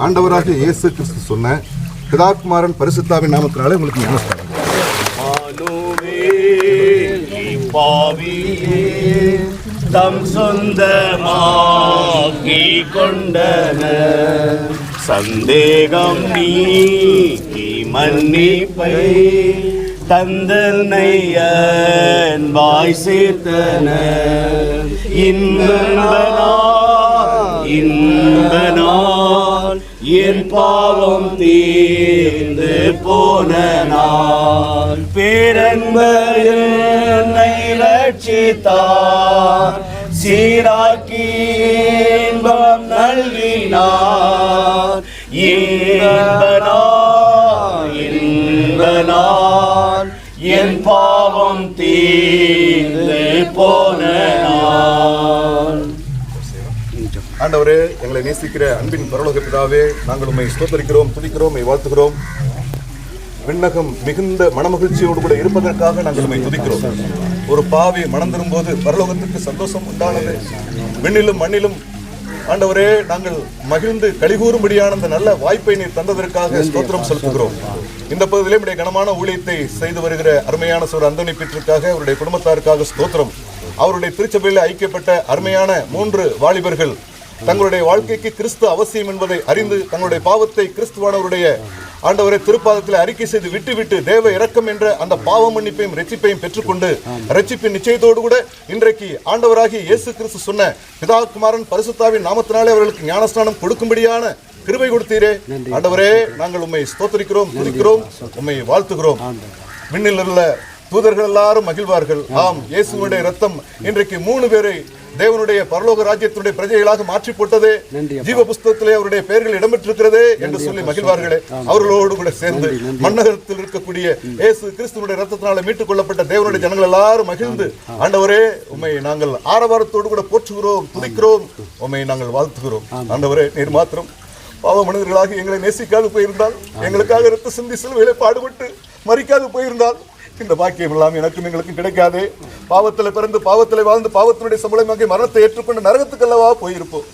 ஆண்டவராகிய இயேசு கிறிஸ்து சொன்ன பிதாகுமாரன் பரிசுத்தாவின் நாமத்தினாலே உங்களுக்கு ஞானஸ்தானம். தம் சொந்தமாக்கி கொண்டனர், சந்தேகம் நீக்கி மன்னிப்பை தந்தனையன் வாய் சேர்த்தனர். இன்பனால் என் பாவம் தீர்ந்து போன நாள், பேரன்பர் என்னை ரட்சித்தார், சீராக்கி இன்பம் நல்கினார். இன்பனால் என் பாவம் தீர்ந்து போன நாள். ஆண்டவரே, எங்களை நேசிக்கிற அன்பின் பரலோக பிதாவே, நாங்கள் உம்மை ஸ்தோத்திரிக்கிறோம், துதிக்கிறோம், வாழ்த்துகிறோம். விண்ணகம் மிகுந்த மனமகிழ்ச்சியோடு கூட இருப்பதற்காக நாங்கள் உம்மை துதிக்கிறோம். ஒரு பாவி மனம் திரும்போது பரலோகத்திற்கு சந்தோஷம் உண்டானது. விண்ணிலும் மண்ணிலும் ஆண்டவரே நாங்கள் மகிழ்ந்து கலிகூறும்படியான அந்த நல்ல வாய்ப்பை நீர் தந்ததற்காக ஸ்தோத்திரம் செலுத்துகிறோம். இந்த பகுதியிலே உடைய கனமான ஊழியத்தை செய்து வருகிற அருமையான சோர் அந்தோனி பீட்டருக்காக அவருடைய குடும்பத்தாருக்காக ஸ்தோத்திரம். அவருடைய திருச்சபையில் ஐக்கியப்பட்ட அருமையான 3 வாலிபர்கள் தங்களுடைய வாழ்க்கைக்கு கிறிஸ்து அவசியம் என்பதை அறிந்து தங்களுடைய பாவத்தை கிறிஸ்துவானவருடைய ஆண்டவரை திருப்பாதத்தில் அறிக்கை செய்து விட்டு தேவ இரக்கம் என்ற அந்த பாவ மன்னிப்பையும் ரட்சிப்பையும் பெற்றுக்கொண்டு ரட்சிப்பின் நிச்சயத்தோடு கூட இன்றைக்கு ஆண்டவராகிய இயேசு கிறிஸ்து சொன்ன பிதாகுமாரன் பரிசுத்தாவின் நாமத்தினாலே அவர்களுக்கு ஞானஸ்நானம் கொடுக்கும்படியான கிருபை கொடுத்தீரே. ஆண்டவரே, நாங்கள் உம்மை ஸ்தோத்திரிக்கிறோம், துதிக்கிறோம், உம்மை வாழ்த்துகிறோம். விண்ணில் உள்ள தூதர்கள் எல்லாரும் மகிழ்வார்கள். ஆம், இயேசுவுடைய ரத்தம் இன்றைக்கு 3 பேரை தேவனுடைய பரலோக ராஜ்யத்தினுடைய பிரஜைகளாக மாற்றி போட்டதே, ஜீவ புஸ்தகத்திலே அவருடைய பெயர்கள் இடம்பெற்றிருக்கிறதே என்று சொல்லி மகிழ்வார்களே. அவர்களோடு கூட சேர்ந்து மன்னகத்தில் இருக்கக்கூடிய இயேசு கிறிஸ்துவனுடைய ரத்தத்தினால மீட்டுக் கொள்ளப்பட்ட தேவனுடைய ஜனங்கள் எல்லாரும் மகிழ்ந்து ஆண்டவரே உம்மை நாங்கள் ஆரவாரத்தோடு கூட போற்றுகிறோம், துதிக்கிறோம், உம்மை நாங்கள் வாழ்த்துகிறோம். ஆண்டவரே, நீர் மாத்திரம் பாவ மனிதர்களாக எங்களை நேசிக்காது போயிருந்தால், எங்களுக்காக இரத்த சிந்தி சிலுவையிலே பாடுபட்டு மறிக்காது போயிருந்தால் இந்த பாக்கியம் எல்லாம் எனக்கும் எங்களுக்கும் கிடைக்காதே. பாவத்தில் பிறந்து பாவத்தில் வாழ்ந்து பாவத்தினுடைய சம்பளமாகிய மரணத்தை ஏற்றுக்கொண்டு நரகத்துக்கல்லவா போயிருப்போம்.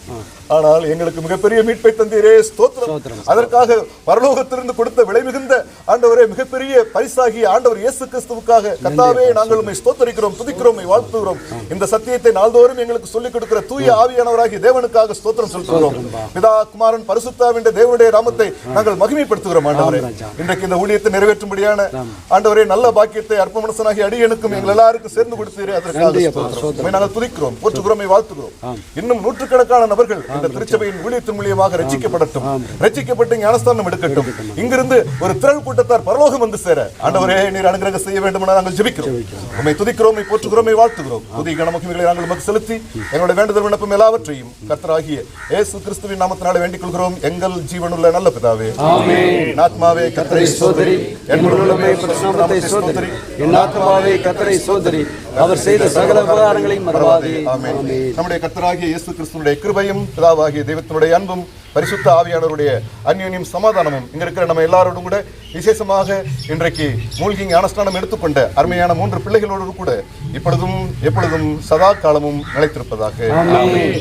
ஆனால் எங்களுக்கு மிகப்பெரிய மீட்பை தந்தீரே, ஸ்தோத்திரம். அதற்காக பரலோகத்திலிருந்து கொடுத்த விலை மிகுந்த ஆண்டவரே மிகப்பெரிய பரிசாகி ஆண்டவர் இயேசு கிறிஸ்துவுக்காக கர்த்தாவே நாங்கள் உம்மை ஸ்தோத்திரிக்கிறோம், துதிக்கிறோம், வாழ்த்துகிறோம். இந்த சத்தியத்தை நாள்தோறும் எங்களுக்கு சொல்லிக் கொடுக்கிற தூய ஆவியானவராகிய தேவனுக்காக ஸ்தோத்திரம் செலுத்துகிறோம். பிதா, குமாரன், பரிசுத்தாவின் தேவனுடைய நாமத்தை நாங்கள் மகிமைப்படுத்துகிறோம். ஆண்டவரே, இன்றைக்கு இந்த ஊழியத்தை நிறைவேற்றும்படியான ஆண்டவரே நல்ல பாக்கியத்தை அற்ப மனசனாகி அடியனுக்கும் எங்கள் எல்லாருக்கும் சேர்ந்து கொடுத்தீரே, அதற்காக ஸ்தோத்திரம். நாங்கள் துதிக்கிறோம், போற்றுகிறோம், வாழ்த்துகிறோம். இன்னும் நூற்றுக்கணக்கான நபர்கள் இந்த திருச்சபையின் ஊழியத்தின் மூலியமாக ரட்சிக்கப்படட்டும், ரட்சிக்கப்பட்டு ஞானஸ்தானம் எடுக்கட்டும். இங்கிருந்து ஒரு திரள் கூட்டத்தார் பரலோகம் வந்து சேர ஆண்டவரே நீர் அனுகிரகம் செய்ய வேண்டும் என நாங்கள் ஜெபிக்கிறோம். உம்மை துதிக்கிறோம், உம்மை போற்றுகிறோம், வாழ்த்துகிறோம். புதிய கனமகிமைகளை நாங்கள் உமக்கு செலுத்தி எங்களுடைய வேண்டுதல் விண்ணப்பம் எல்லாவற்றையும் கர்த்தராகிய இயேசு கிறிஸ்துவின் நாமத்தினாலே வேண்டிக் கொள்கிறோம். எங்கள் ஜீவனுள்ள நல்ல பிதாவே, ஆமென். ஆத்மாவே கர்த்தரை ஸ்தோத்திரி, என் உள்ளமே பரிசுத்த நாமத்தை ஸ்தோத்திரி, என் ஆத்மாவே கர்த்தரை ஸ்தோத்திரி, அவர் செய்த சகல உபகாரங்களையும் மறவாதே. ஆமென். நம்முடைய கர்த்தராகிய இயேசு கிறிஸ்துவினுடைய கிருபையும் பிதாவாகிய தெய்வத்தினுடைய அன்பும் பரிசுத்த ஆவியானவருடைய அன்யோன்யம் சமாதானமும் இங்க இருக்கிற நம்ம எல்லாரோடும் கூட விசேஷமாக இன்றைக்கு மூழ்கி ஞானஸ்நானம் எடுத்துக்கொண்ட அருமையான 3 பிள்ளைகளோடு கூட இப்பொழுதும் எப்பொழுதும் சதா காலமும் நிலைத்திருப்பதாக. ஆமென்.